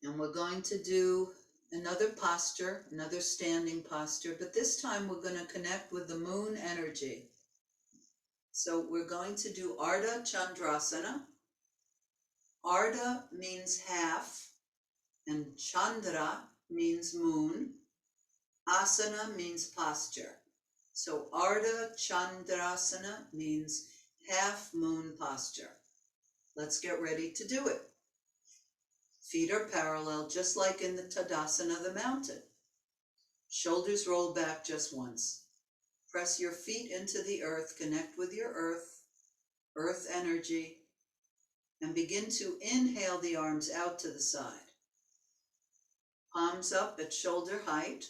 And we're going to do another posture, another standing posture, but this time we're going to connect with the moon energy. So we're going to do Ardha Chandrasana. Ardha means half, and Chandra means moon. Asana means posture. So Ardha Chandrasana means half moon posture. Let's get ready to do it. Feet are parallel, just like in the Tadasana, the mountain. Shoulders roll back just once. Press your feet into the earth, connect with your earth energy, and begin to inhale the arms out to the side. Palms up at shoulder height.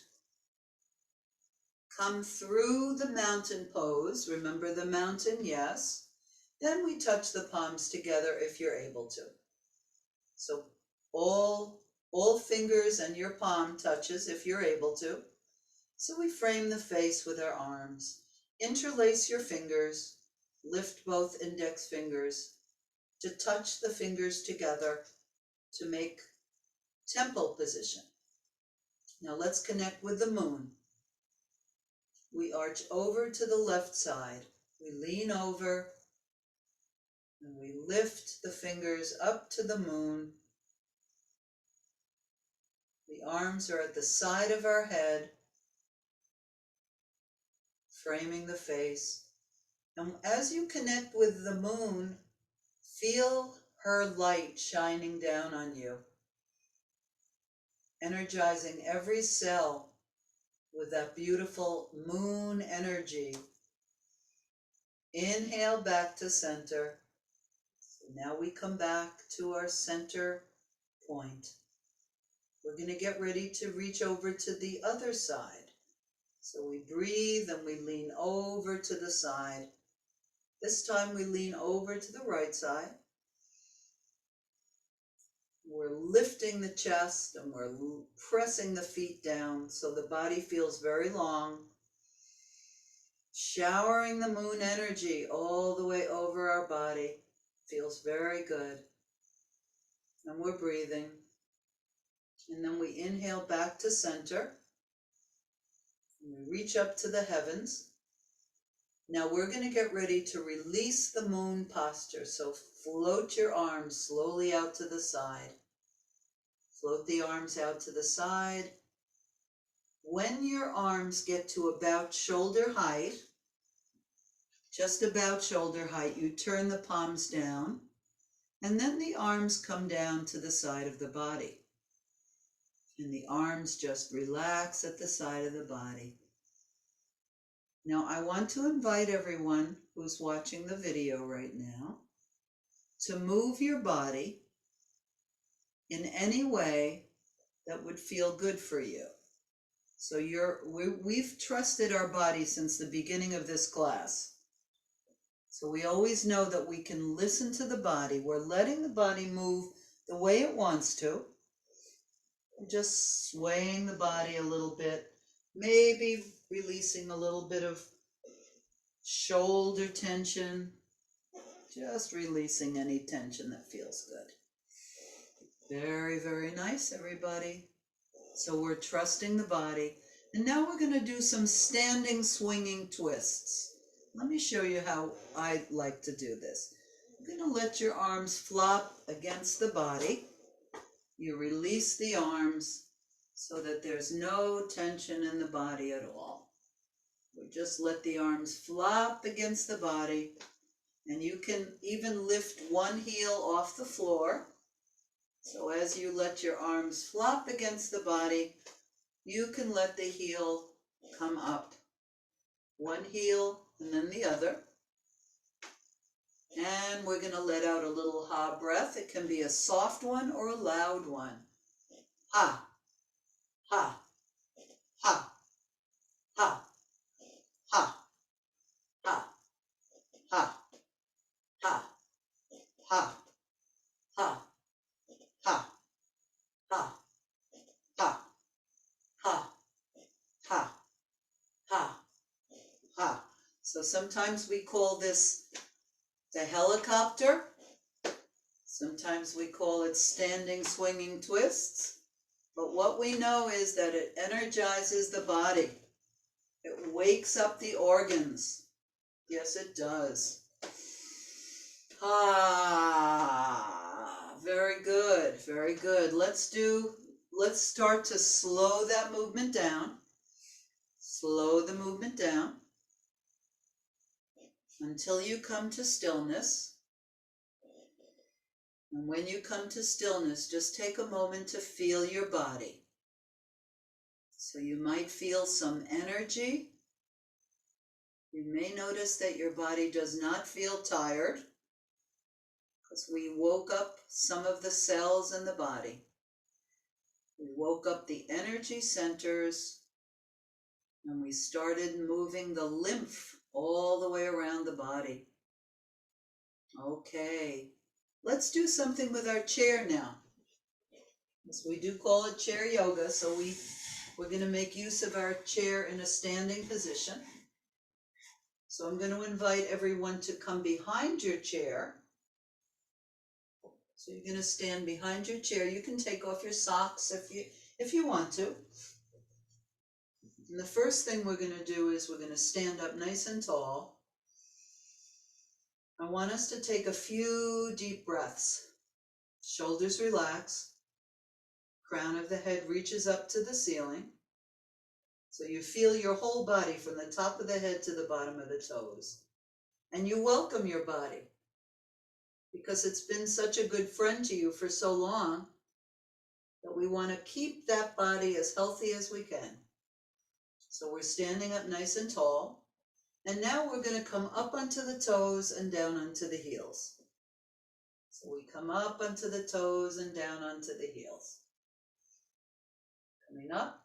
Come through the mountain pose. Remember the mountain, yes. Then we touch the palms together if you're able to. So all fingers and your palm touches if you're able to. So we frame the face with our arms. Interlace your fingers. Lift both index fingers to touch the fingers together to make temple position. Now let's connect with the moon. We arch over to the left side. We lean over and we lift the fingers up to the moon. The arms are at the side of our head, framing the face. And as you connect with the moon, feel her light shining down on you, energizing every cell with that beautiful moon energy. Inhale back to center. So now we come back to our center point. We're going to get ready to reach over to the other side. So we breathe and we lean over to the side. This time we lean over to the right side. We're lifting the chest and we're pressing the feet down so the body feels very long. Showering the moon energy all the way over our body. Feels very good. And we're breathing. And then we inhale back to center. And we reach up to the heavens. Now we're going to get ready to release the moon posture. So float your arms slowly out to the side. Float the arms out to the side. When your arms get to about shoulder height, just about shoulder height, you turn the palms down, and then the arms come down to the side of the body. And the arms just relax at the side of the body. Now I want to invite everyone who's watching the video right now to move your body in any way that would feel good for you. So we've trusted our body since the beginning of this class. So we always know that we can listen to the body. We're letting the body move the way it wants to. Just swaying the body a little bit, maybe releasing a little bit of shoulder tension, just releasing any tension that feels good. Very, very nice, everybody. So we're trusting the body. And now we're going to do some standing swinging twists. Let me show you how I like to do this. You're going to let your arms flop against the body. You release the arms so that there's no tension in the body at all. We just let the arms flop against the body, and you can even lift one heel off the floor. So as you let your arms flop against the body, you can let the heel come up. One heel and then the other. And we're going to let out a little ha breath. It can be a soft one or a loud one. Ha, ha, ha, ha, ha, ha, ha, ha, ha, ha, ha, ha, ha, ha, ha, ha, ha. So sometimes we call this the helicopter. Sometimes we call it standing swinging twists. But what we know is that it energizes the body. It wakes up the organs. Yes, it does. Ah, very good, very good. Let's start to slow that movement down. Slow the movement down until you come to stillness. And when you come to stillness, just take a moment to feel your body. So you might feel some energy. You may notice that your body does not feel tired because we woke up some of the cells in the body. We woke up the energy centers and we started moving the lymph all the way around the body. Okay, let's do something with our chair now. Yes, we do call it chair yoga, so we're going to make use of our chair in a standing position. So I'm going to invite everyone to come behind your chair. So you're going to stand behind your chair. You can take off your socks if you want to. And the first thing we're going to do is we're going to stand up nice and tall. I want us to take a few deep breaths. Shoulders relax. Crown of the head reaches up to the ceiling. So you feel your whole body from the top of the head to the bottom of the toes. And you welcome your body because it's been such a good friend to you for so long that we want to keep that body as healthy as we can. So we're standing up nice and tall. And now we're going to come up onto the toes and down onto the heels. So we come up onto the toes and down onto the heels. Coming up,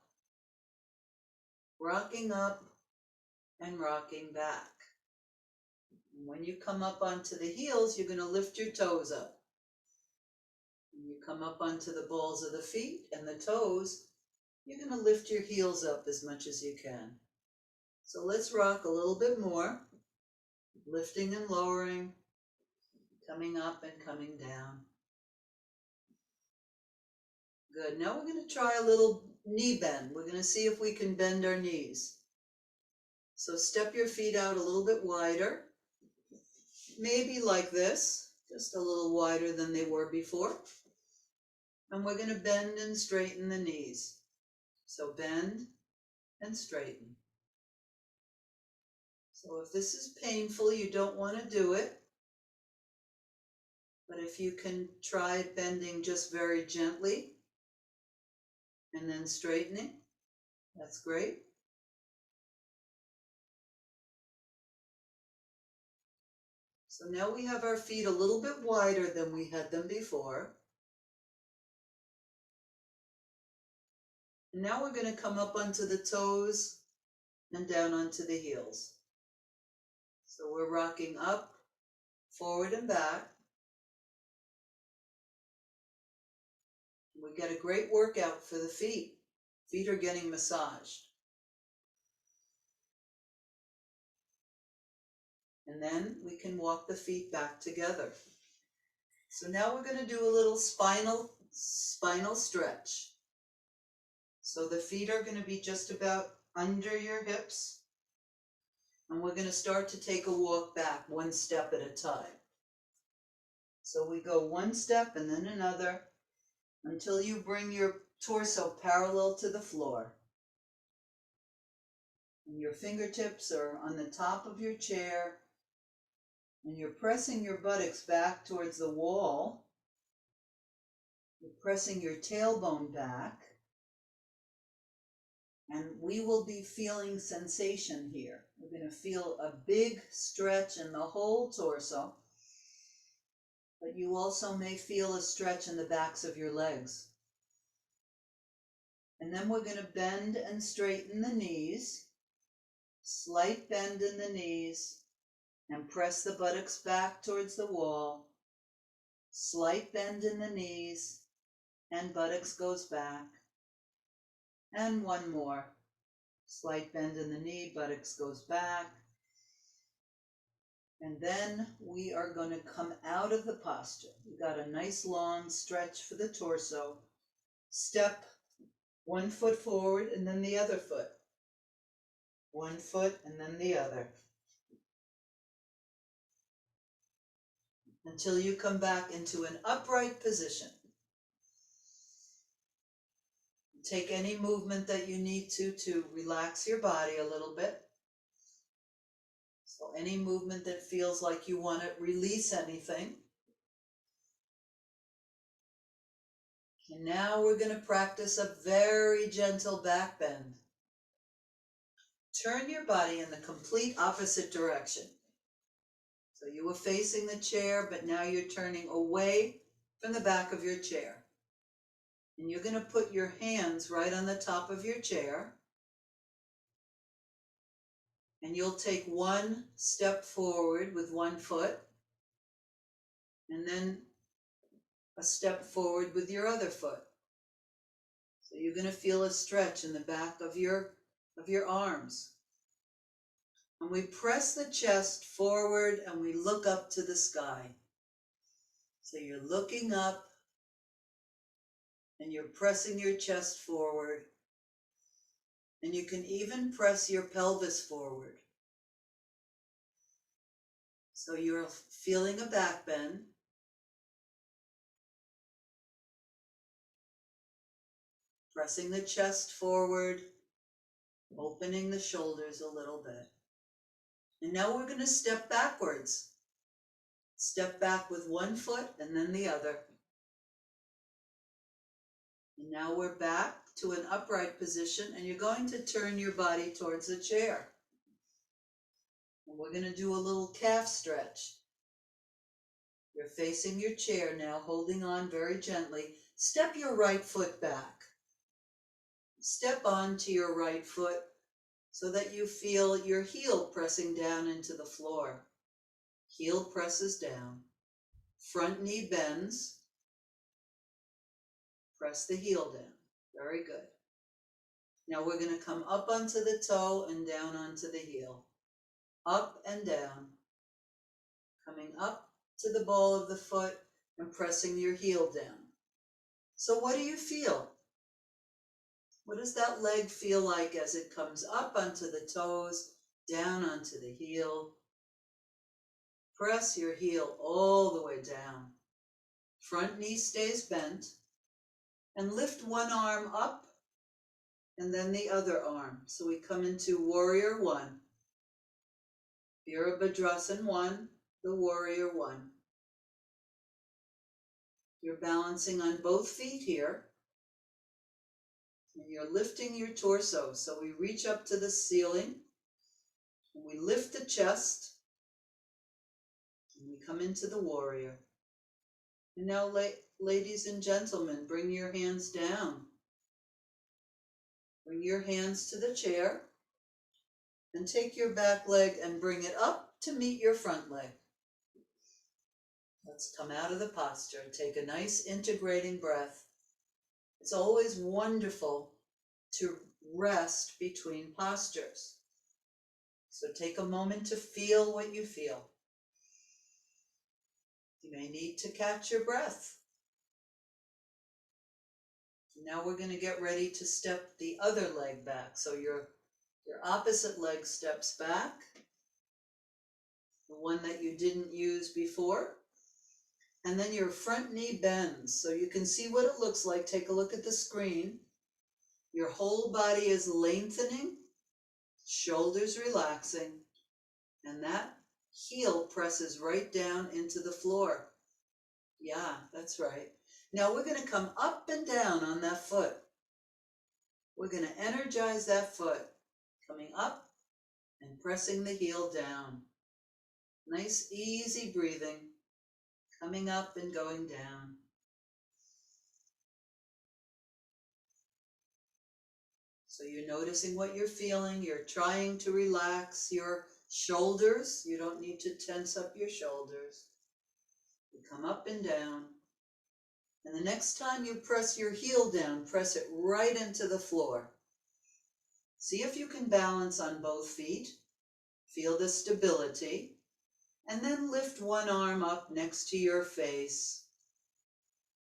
rocking up, and rocking back. And when you come up onto the heels, you're going to lift your toes up. When you come up onto the balls of the feet and the toes, you're going to lift your heels up as much as you can. So let's rock a little bit more, lifting and lowering, coming up and coming down. Good. Now we're going to try a little knee bend. We're going to see if we can bend our knees. So step your feet out a little bit wider. Maybe like this, just a little wider than they were before. And we're going to bend and straighten the knees. So bend and straighten. So if this is painful, you don't want to do it. But if you can try bending just very gently and then straightening, that's great. So now we have our feet a little bit wider than we had them before. And now we're going to come up onto the toes and down onto the heels. So we're rocking up, forward and back. We get a great workout for the feet. Feet are getting massaged. And then we can walk the feet back together. So now we're going to do a little spinal stretch. So the feet are going to be just about under your hips. And we're going to start to take a walk back one step at a time. So we go one step and then another until you bring your torso parallel to the floor. And your fingertips are on the top of your chair. And you're pressing your buttocks back towards the wall. You're pressing your tailbone back. And we will be feeling sensation here. We're going to feel a big stretch in the whole torso. But you also may feel a stretch in the backs of your legs. And then we're going to bend and straighten the knees. Slight bend in the knees. And press the buttocks back towards the wall. Slight bend in the knees. And buttocks goes back. And one more. Slight bend in the knee, buttocks goes back. And then we are going to come out of the posture. We've got a nice long stretch for the torso. Step one foot forward and then the other foot. One foot and then the other. Until you come back into an upright position. Take any movement that you need to relax your body a little bit. So any movement that feels like you want to release anything. And now we're going to practice a very gentle back bend. Turn your body in the complete opposite direction. So you were facing the chair, but now you're turning away from the back of your chair. And you're going to put your hands right on the top of your chair. And you'll take one step forward with one foot. And then a step forward with your other foot. So you're going to feel a stretch in the back of your arms. And we press the chest forward and we look up to the sky. So you're looking up and you're pressing your chest forward. And you can even press your pelvis forward. So you're feeling a back bend. Pressing the chest forward, opening the shoulders a little bit. And now we're going to step backwards. Step back with one foot and then the other. And now we're back to an upright position and you're going to turn your body towards the chair. And we're going to do a little calf stretch. You're facing your chair now, holding on very gently. Step your right foot back. Step onto your right foot so that you feel your heel pressing down into the floor. Heel presses down. Front knee bends. Press the heel down. Very good. Now we're going to come up onto the toe and down onto the heel. Up and down. Coming up to the ball of the foot and pressing your heel down. So what do you feel? What does that leg feel like as it comes up onto the toes, down onto the heel? Press your heel all the way down. Front knee stays bent. And lift one arm up and then the other arm. So we come into warrior one. Virabhadrasana one, the warrior one. You're balancing on both feet here. And you're lifting your torso. So we reach up to the ceiling. And we lift the chest. And we come into the warrior. And now, ladies and gentlemen, bring your hands down. Bring your hands to the chair. And take your back leg and bring it up to meet your front leg. Let's come out of the posture. Take a nice integrating breath. It's always wonderful to rest between postures. So take a moment to feel what you feel. You may need to catch your breath. Now we're going to get ready to step the other leg back. So your opposite leg steps back, the one that you didn't use before. And then your front knee bends. So you can see what it looks like. Take a look at the screen. Your whole body is lengthening, shoulders relaxing, and that heel presses right down into the floor. Yeah, that's right. Now we're going to come up and down on that foot. We're going to energize that foot, coming up and pressing the heel down. Nice, easy breathing, coming up and going down. So you're noticing what you're feeling. You're trying to relax your shoulders. You don't need to tense up your shoulders. You come up and down. And the next time you press your heel down, press it right into the floor. See if you can balance on both feet. Feel the stability. And then lift one arm up next to your face.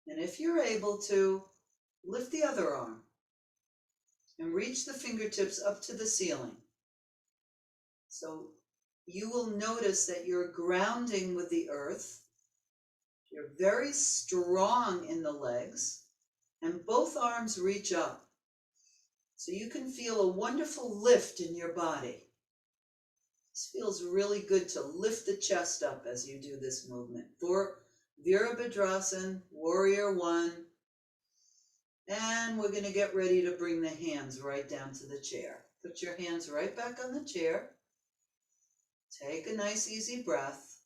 And if you're able to, lift the other arm. And reach the fingertips up to the ceiling. So you will notice that you're grounding with the earth. You're very strong in the legs. And both arms reach up. So you can feel a wonderful lift in your body. This feels really good to lift the chest up as you do this movement. For Virabhadrasana, Warrior One. And we're going to get ready to bring the hands right down to the chair. Put your hands right back on the chair. Take a nice easy breath.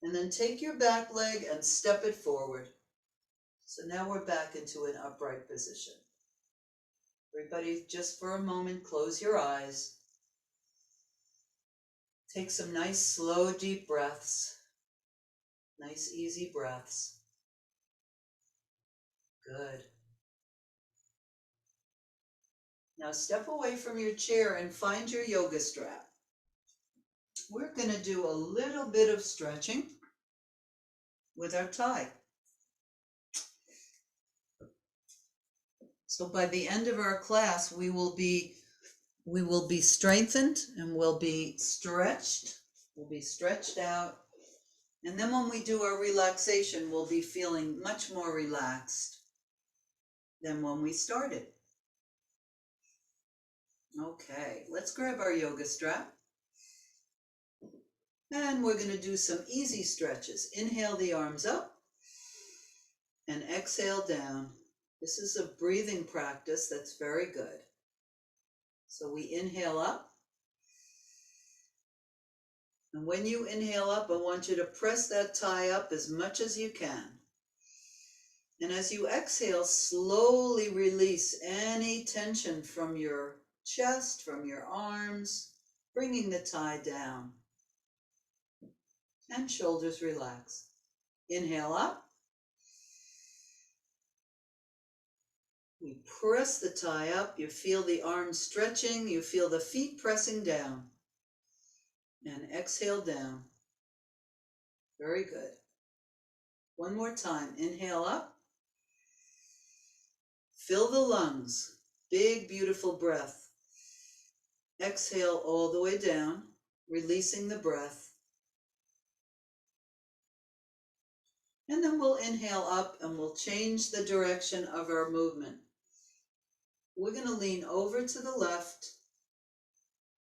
And then take your back leg and step it forward. So now we're back into an upright position. Everybody, just for a moment, close your eyes. Take some nice, slow, deep breaths. Nice, easy breaths. Good. Now step away from your chair and find your yoga strap. We're going to do a little bit of stretching with our tie. So by the end of our class, we will be strengthened and we'll be stretched. We'll be stretched out. And then when we do our relaxation, we'll be feeling much more relaxed than when we started. Okay, let's grab our yoga strap. And we're going to do some easy stretches. Inhale the arms up and exhale down. This is a breathing practice that's very good. So we inhale up. And when you inhale up, I want you to press that tie up as much as you can. And as you exhale, slowly release any tension from your chest, from your arms, bringing the tie down. And shoulders relax. Inhale up. We press the tie up. You feel the arms stretching. You feel the feet pressing down. And exhale down. Very good. One more time. Inhale up. Fill the lungs. Big, beautiful breath. Exhale all the way down, releasing the breath. And then we'll inhale up and we'll change the direction of our movement. We're going to lean over to the left,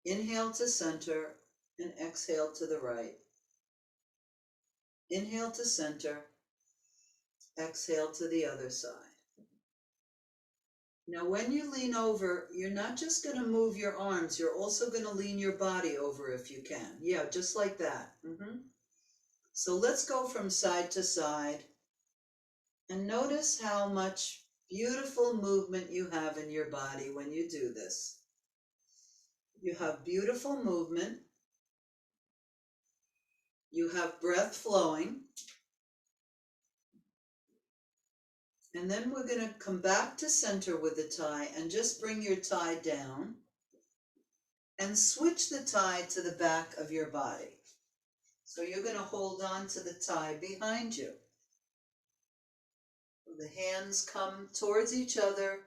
inhale to center, and exhale to the right. Inhale to center, exhale to the other side. Now when you lean over, you're not just going to move your arms, you're also going to lean your body over if you can. Yeah, just like that. So let's go from side to side and notice how much beautiful movement you have in your body when you do this. You have beautiful movement. You have breath flowing. And then we're going to come back to center with the tie and just bring your tie down and switch the tie to the back of your body. So you're going to hold on to the tie behind you. The hands come towards each other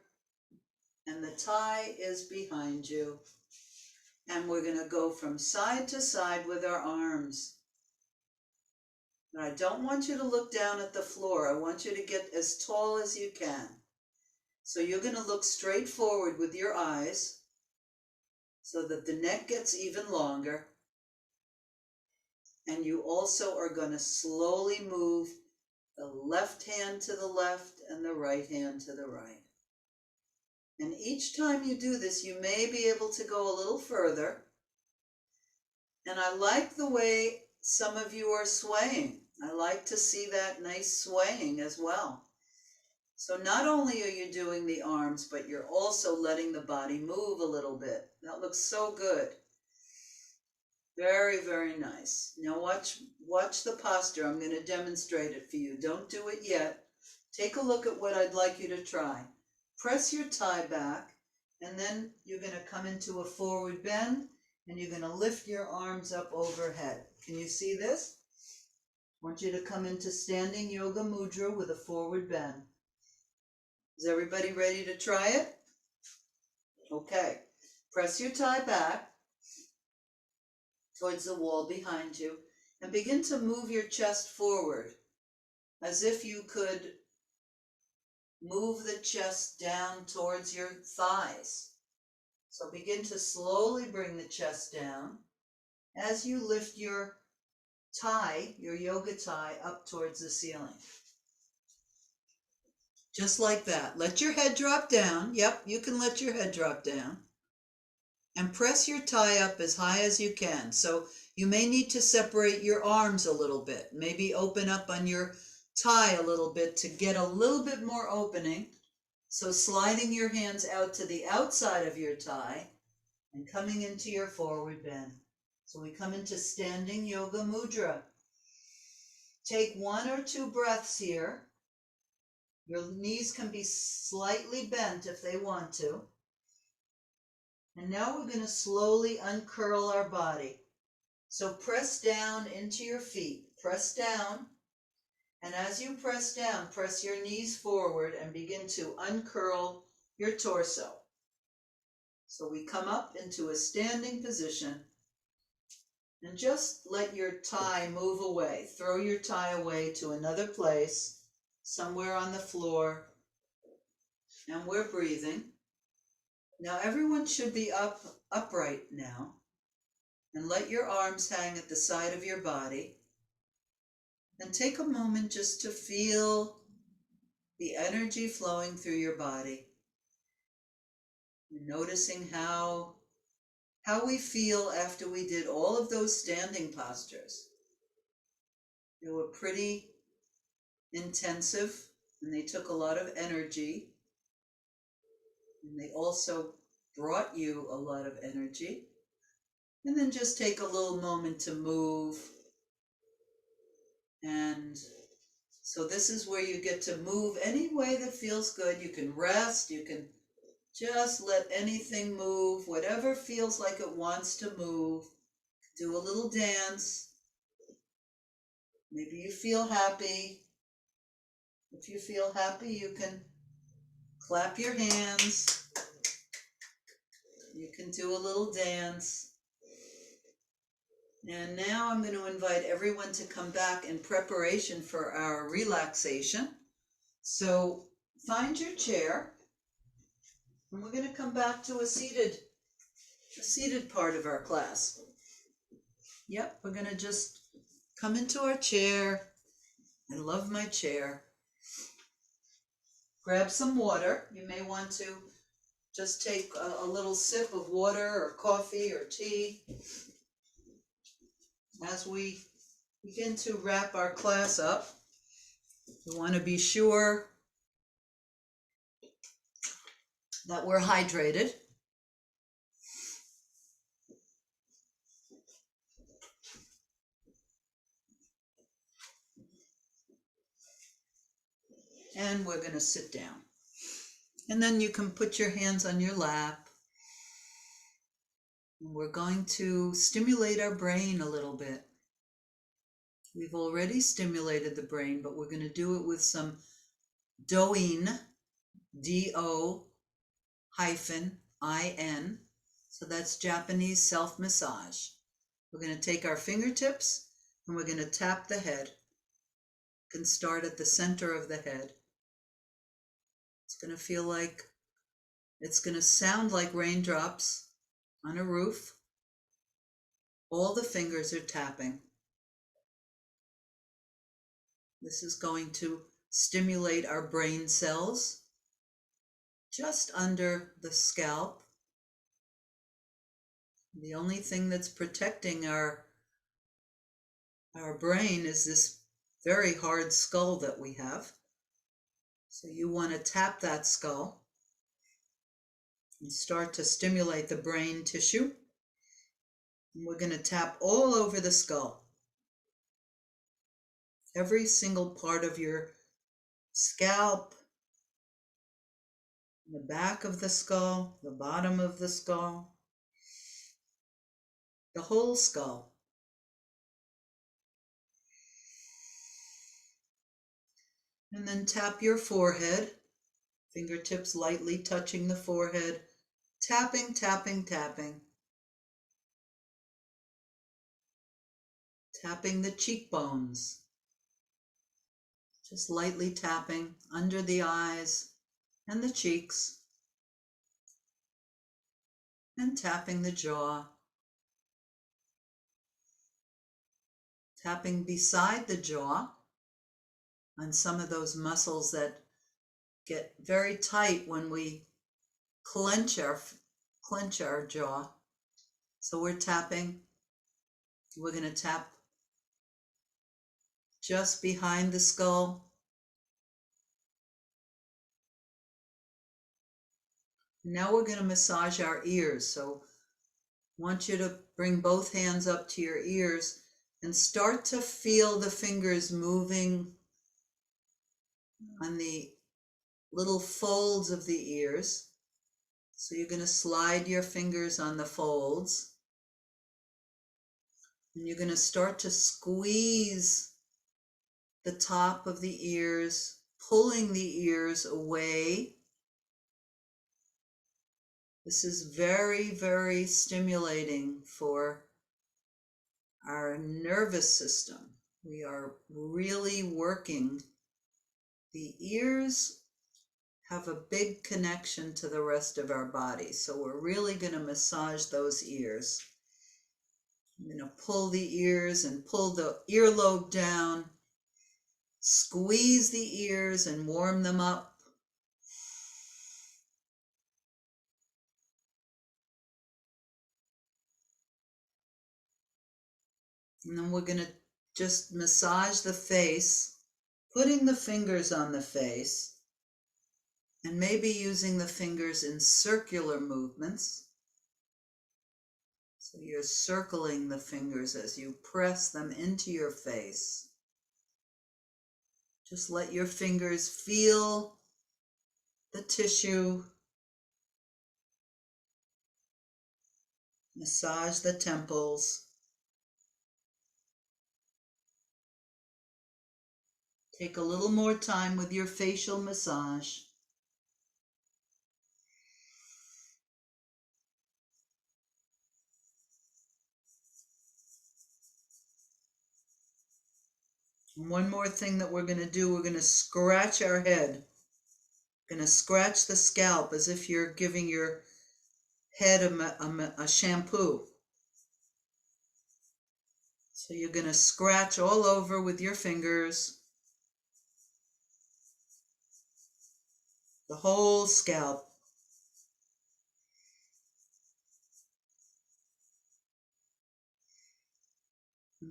and the tie is behind you. And we're going to go from side to side with our arms. And I don't want you to look down at the floor. I want you to get as tall as you can. So you're going to look straight forward with your eyes so that the neck gets even longer. And you also are going to slowly move the left hand to the left and the right hand to the right. And each time you do this, you may be able to go a little further. And I like the way some of you are swaying. I like to see that nice swaying as well. So not only are you doing the arms, but you're also letting the body move a little bit. That looks so good. Very, very nice. Now watch the posture. I'm going to demonstrate it for you. Don't do it yet. Take a look at what I'd like you to try. Press your tie back, and then you're going to come into a forward bend, and you're going to lift your arms up overhead. Can you see this? I want you to come into standing yoga mudra with a forward bend. Is everybody ready to try it? Okay. Press your tie back towards the wall behind you and begin to move your chest forward as if you could move the chest down towards your thighs. So begin to slowly bring the chest down as you lift your tie, your yoga tie, up towards the ceiling. Just like that. Let your head drop down. Yep, you can let your head drop down. And press your tie up as high as you can. So you may need to separate your arms a little bit. Maybe open up on your tie a little bit to get a little bit more opening. So sliding your hands out to the outside of your tie and coming into your forward bend. So we come into standing yoga mudra. Take 1 or 2 breaths here. Your knees can be slightly bent if they want to. And now we're going to slowly uncurl our body. So press down into your feet. Press down. And as you press down, press your knees forward and begin to uncurl your torso. So we come up into a standing position and just let your tie move away. Throw your tie away to another place, somewhere on the floor. And we're breathing. Now everyone should be upright now. And let your arms hang at the side of your body. And take a moment just to feel the energy flowing through your body. Noticing how we feel after we did all of those standing postures. They were pretty intensive and they took a lot of energy. And they also brought you a lot of energy. And then just take a little moment to move. And so this is where you get to move any way that feels good. You can rest, you can just let anything move, whatever feels like it wants to move. Do a little dance. Maybe you feel happy. If you feel happy, you can Clap your hands. You can do a little dance. And now I'm going to invite everyone to come back in preparation for our relaxation. So find your chair, and we're going to come back to a seated part of our class. Yep, we're going to just come into our chair. I love my chair. Grab some water. You may want to just take a little sip of water or coffee or tea as we begin to wrap our class up. We want to be sure that we're hydrated. And we're going to sit down. And then you can put your hands on your lap. And we're going to stimulate our brain a little bit. We've already stimulated the brain, but we're going to do it with some doin, D-O-hyphen-I-N. So that's Japanese self-massage. We're going to take our fingertips and we're going to tap the head. You can start at the center of the head. It's going to feel like, it's going to sound like raindrops on a roof. All the fingers are tapping. This is going to stimulate our brain cells just under the scalp. The only thing that's protecting our brain is this very hard skull that we have. So you want to tap that skull and start to stimulate the brain tissue. And we're going to tap all over the skull. Every single part of your scalp, the back of the skull, the bottom of the skull, the whole skull. And then tap your forehead, fingertips lightly touching the forehead, tapping, tapping, tapping. Tapping the cheekbones, just lightly tapping under the eyes and the cheeks, and tapping the jaw, tapping beside the jaw on some of those muscles that get very tight when we clench our jaw. So we're tapping. We're going to tap just behind the skull. Now we're going to massage our ears. So I want you to bring both hands up to your ears and start to feel the fingers moving on the little folds of the ears. So you're going to slide your fingers on the folds. And you're going to start to squeeze the top of the ears, pulling the ears away. This is very, very stimulating for our nervous system. We are really working. The ears have a big connection to the rest of our body, so we're really going to massage those ears. I'm going to pull the ears and pull the earlobe down, squeeze the ears and warm them up. And then we're going to just massage the face, putting the fingers on the face, and maybe using the fingers in circular movements. So you're circling the fingers as you press them into your face. Just let your fingers feel the tissue. Massage the temples. Take a little more time with your facial massage. And one more thing that we're going to do, we're going to scratch our head. Going to scratch the scalp as if you're giving your head a shampoo. So you're going to scratch all over with your fingers, the whole scalp.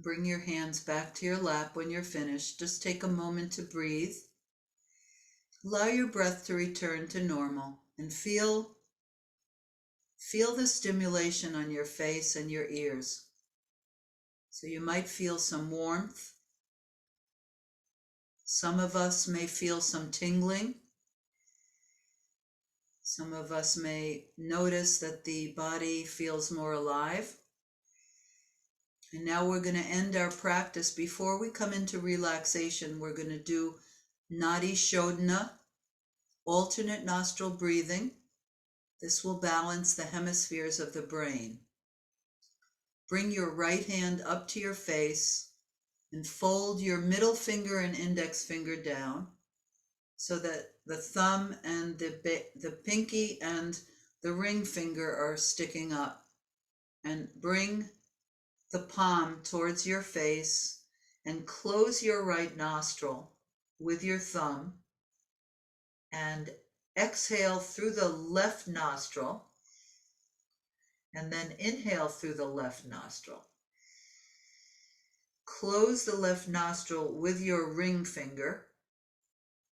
Bring your hands back to your lap when you're finished. Just take a moment to breathe. Allow your breath to return to normal and feel the stimulation on your face and your ears. So you might feel some warmth. Some of us may feel some tingling. Some of us may notice that the body feels more alive. And now we're going to end our practice. Before we come into relaxation, we're going to do Nadi Shodhana, alternate nostril breathing. This will balance the hemispheres of the brain. Bring your right hand up to your face and fold your middle finger and index finger down so that the thumb and the pinky and the ring finger are sticking up. And bring the palm towards your face and close your right nostril with your thumb and exhale through the left nostril and then inhale through the left nostril. Close the left nostril with your ring finger.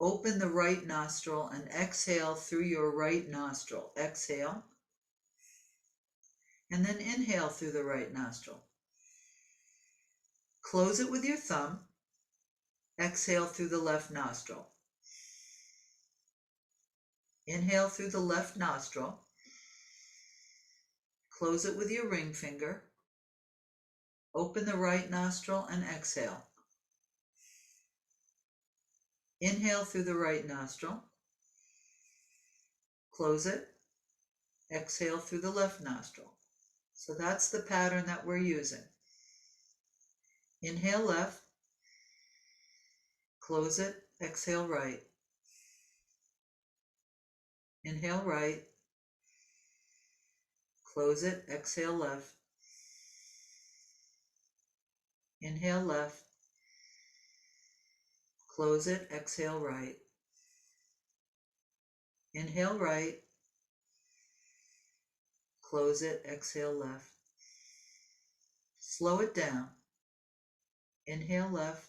Open the right nostril and exhale through your right nostril. Exhale. And then inhale through the right nostril. Close it with your thumb. Exhale through the left nostril. Inhale through the left nostril. Close it with your ring finger. Open the right nostril and exhale. Inhale through the right nostril. Close it. Exhale through the left nostril. So that's the pattern that we're using. Inhale left. Close it. Exhale right. Inhale right. Close it. Exhale left. Inhale left. Close it. Exhale right. Inhale right. Close it. Exhale left. Slow it down. Inhale left.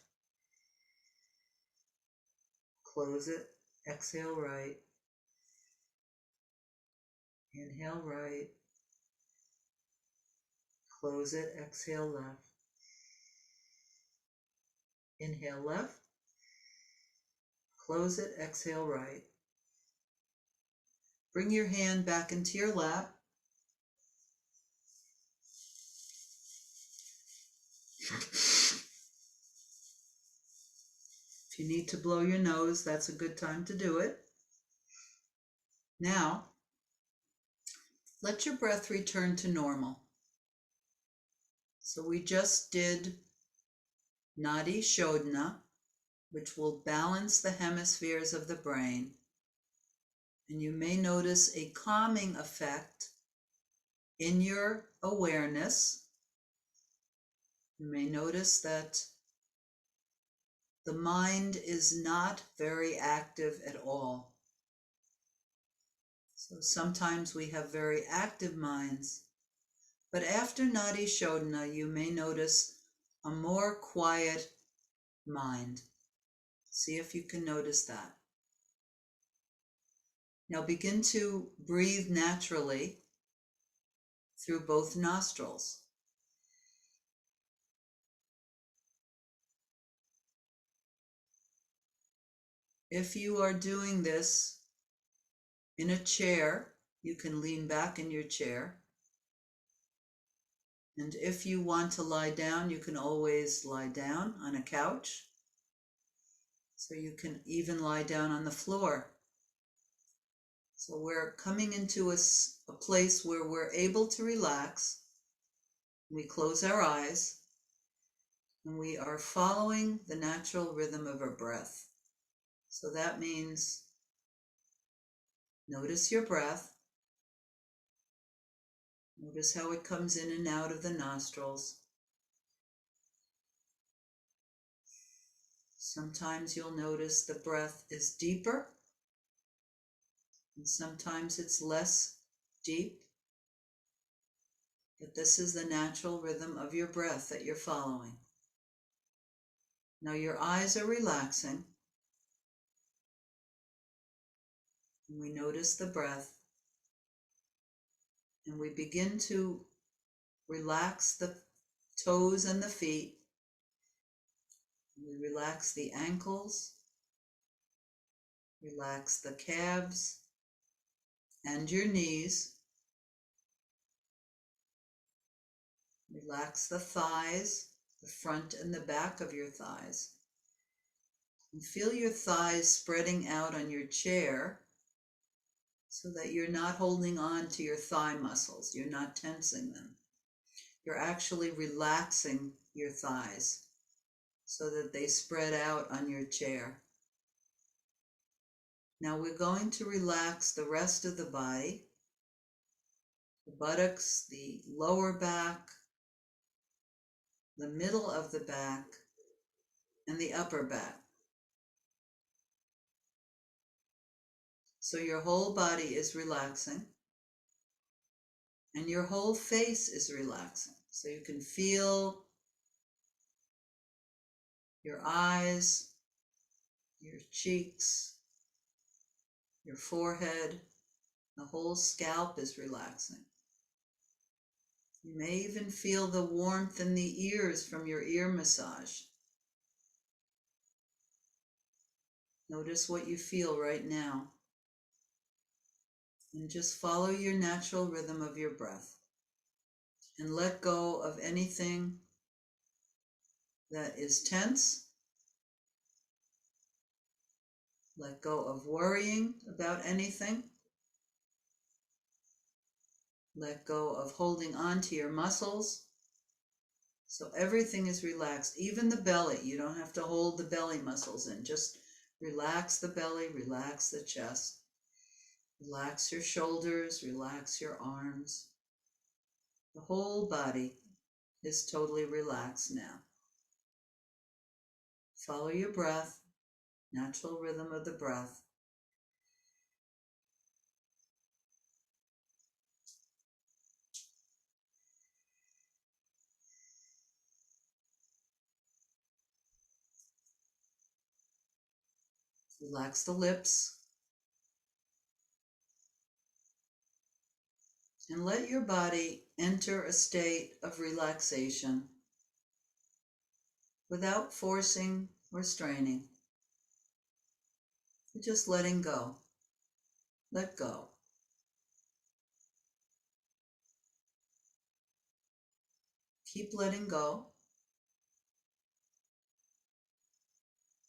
Close it. Exhale right. Inhale right. Close it. Exhale left. Inhale left. Close it. Exhale right. Bring your hand back into your lap. If you need to blow your nose, that's a good time to do it. Now, let your breath return to normal. So we just did Nadi Shodhana, which will balance the hemispheres of the brain. And you may notice a calming effect in your awareness. You may notice that the mind is not very active at all. So sometimes we have very active minds. But after Nadi Shodhana, you may notice a more quiet mind. See if you can notice that. Now begin to breathe naturally through both nostrils. If you are doing this in a chair, you can lean back in your chair. And if you want to lie down, you can always lie down on a couch. So you can even lie down on the floor. So we're coming into a place where we're able to relax. We close our eyes And we are following the natural rhythm of our breath. So that means notice your breath. Notice how it comes in and out of the nostrils. Sometimes you'll notice the breath is deeper, and sometimes it's less deep. But this is the natural rhythm of your breath that you're following. Now your eyes are relaxing. And we notice the breath. And we begin to relax the toes and the feet. We relax the ankles, relax the calves and your knees. Relax the thighs, the front and the back of your thighs. And feel your thighs spreading out on your chair so that you're not holding on to your thigh muscles. You're not tensing them. You're actually relaxing your thighs so that they spread out on your chair. Now we're going to relax the rest of the body, the buttocks, the lower back, the middle of the back, and the upper back. So your whole body is relaxing, and your whole face is relaxing. So you can feel your eyes, your cheeks, your forehead, the whole scalp is relaxing. You may even feel the warmth in the ears from your ear massage. Notice what you feel right now. And just follow your natural rhythm of your breath. And let go of anything that is tense. Let go of worrying about anything. Let go of holding on to your muscles. So everything is relaxed, even the belly. You don't have to hold the belly muscles in. Just relax the belly, relax the chest. Relax your shoulders, relax your arms. The whole body is totally relaxed now. Follow your breath, natural rhythm of the breath. Relax the lips. And let your body enter a state of relaxation without forcing or straining. You're just letting go. Let go. Keep letting go.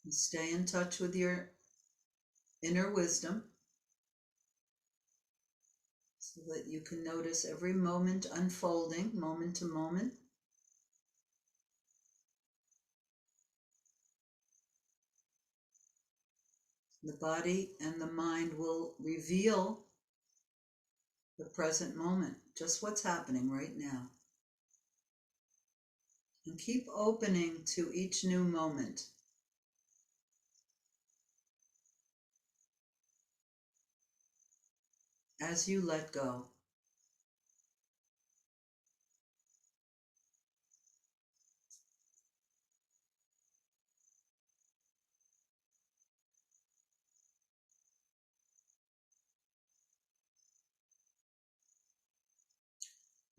And stay in touch with your inner wisdom so that you can notice every moment unfolding, moment to moment. The body and the mind will reveal the present moment, just what's happening right now. And keep opening to each new moment. As you let go.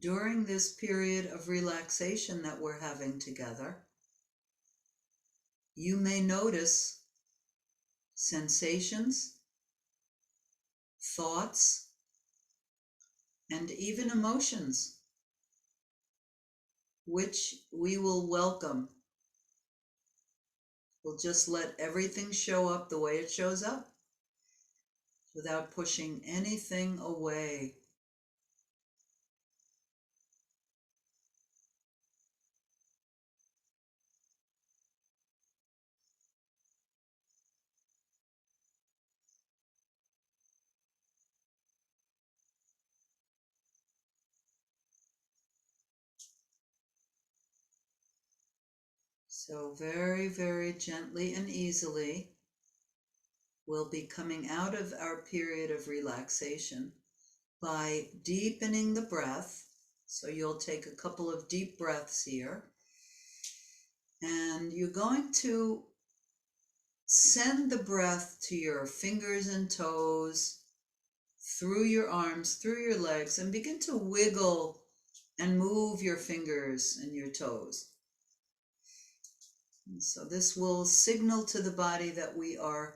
During this period of relaxation that we're having together, you may notice sensations, thoughts, and even emotions, which we will welcome. We'll just let everything show up the way it shows up without pushing anything away. So very, very gently and easily, we'll be coming out of our period of relaxation by deepening the breath. So you'll take a couple of deep breaths here. And you're going to send the breath to your fingers and toes, through your arms, through your legs, and begin to wiggle and move your fingers and your toes. And so this will signal to the body that we are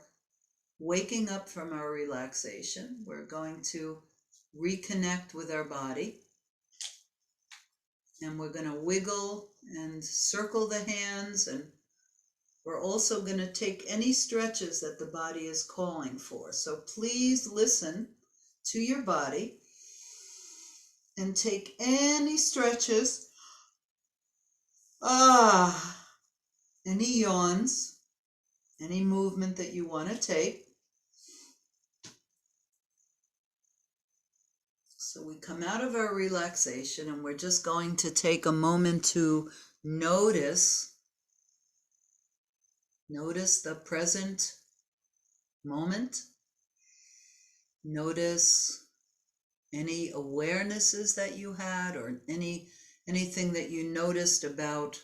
waking up from our relaxation. We're going to reconnect with our body. And we're going to wiggle and circle the hands, and we're also going to take any stretches that the body is calling for. So please listen to your body and take any stretches, any yawns, any movement that you want to take. So we come out of our relaxation and we're just going to take a moment to notice the present moment. Notice any awarenesses that you had, or anything that you noticed about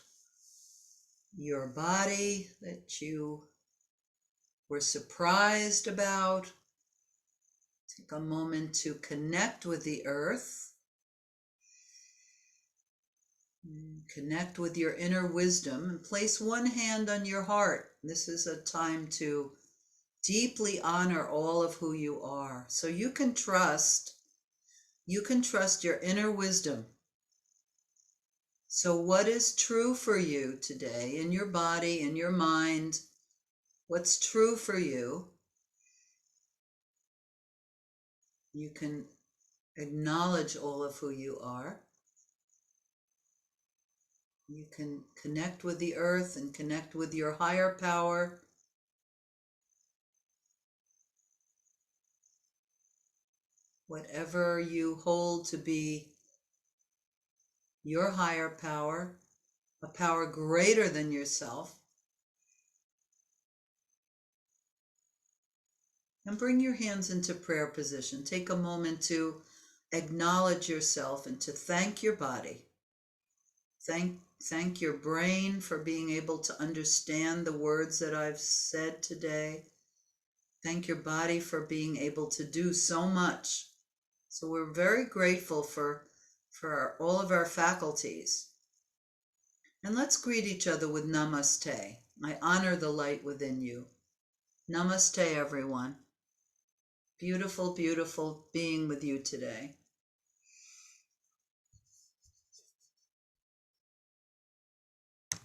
your body that you were surprised about. Take a moment to connect with the earth. Connect with your inner wisdom and place one hand on your heart. This is a time to deeply honor all of who you are. So you can trust your inner wisdom. So what is true for you today in your body, in your mind? What's true for you? You can acknowledge all of who you are. You can connect with the earth and connect with your higher power. Whatever you hold to be your higher power, a power greater than yourself. And bring your hands into prayer position. Take a moment to acknowledge yourself and to thank your body. Thank your brain for being able to understand the words that I've said today. Thank your body for being able to do so much. So we're very grateful for all of our faculties. And let's greet each other with namaste. I honor the light within you. Namaste, everyone. Beautiful, beautiful being with you today.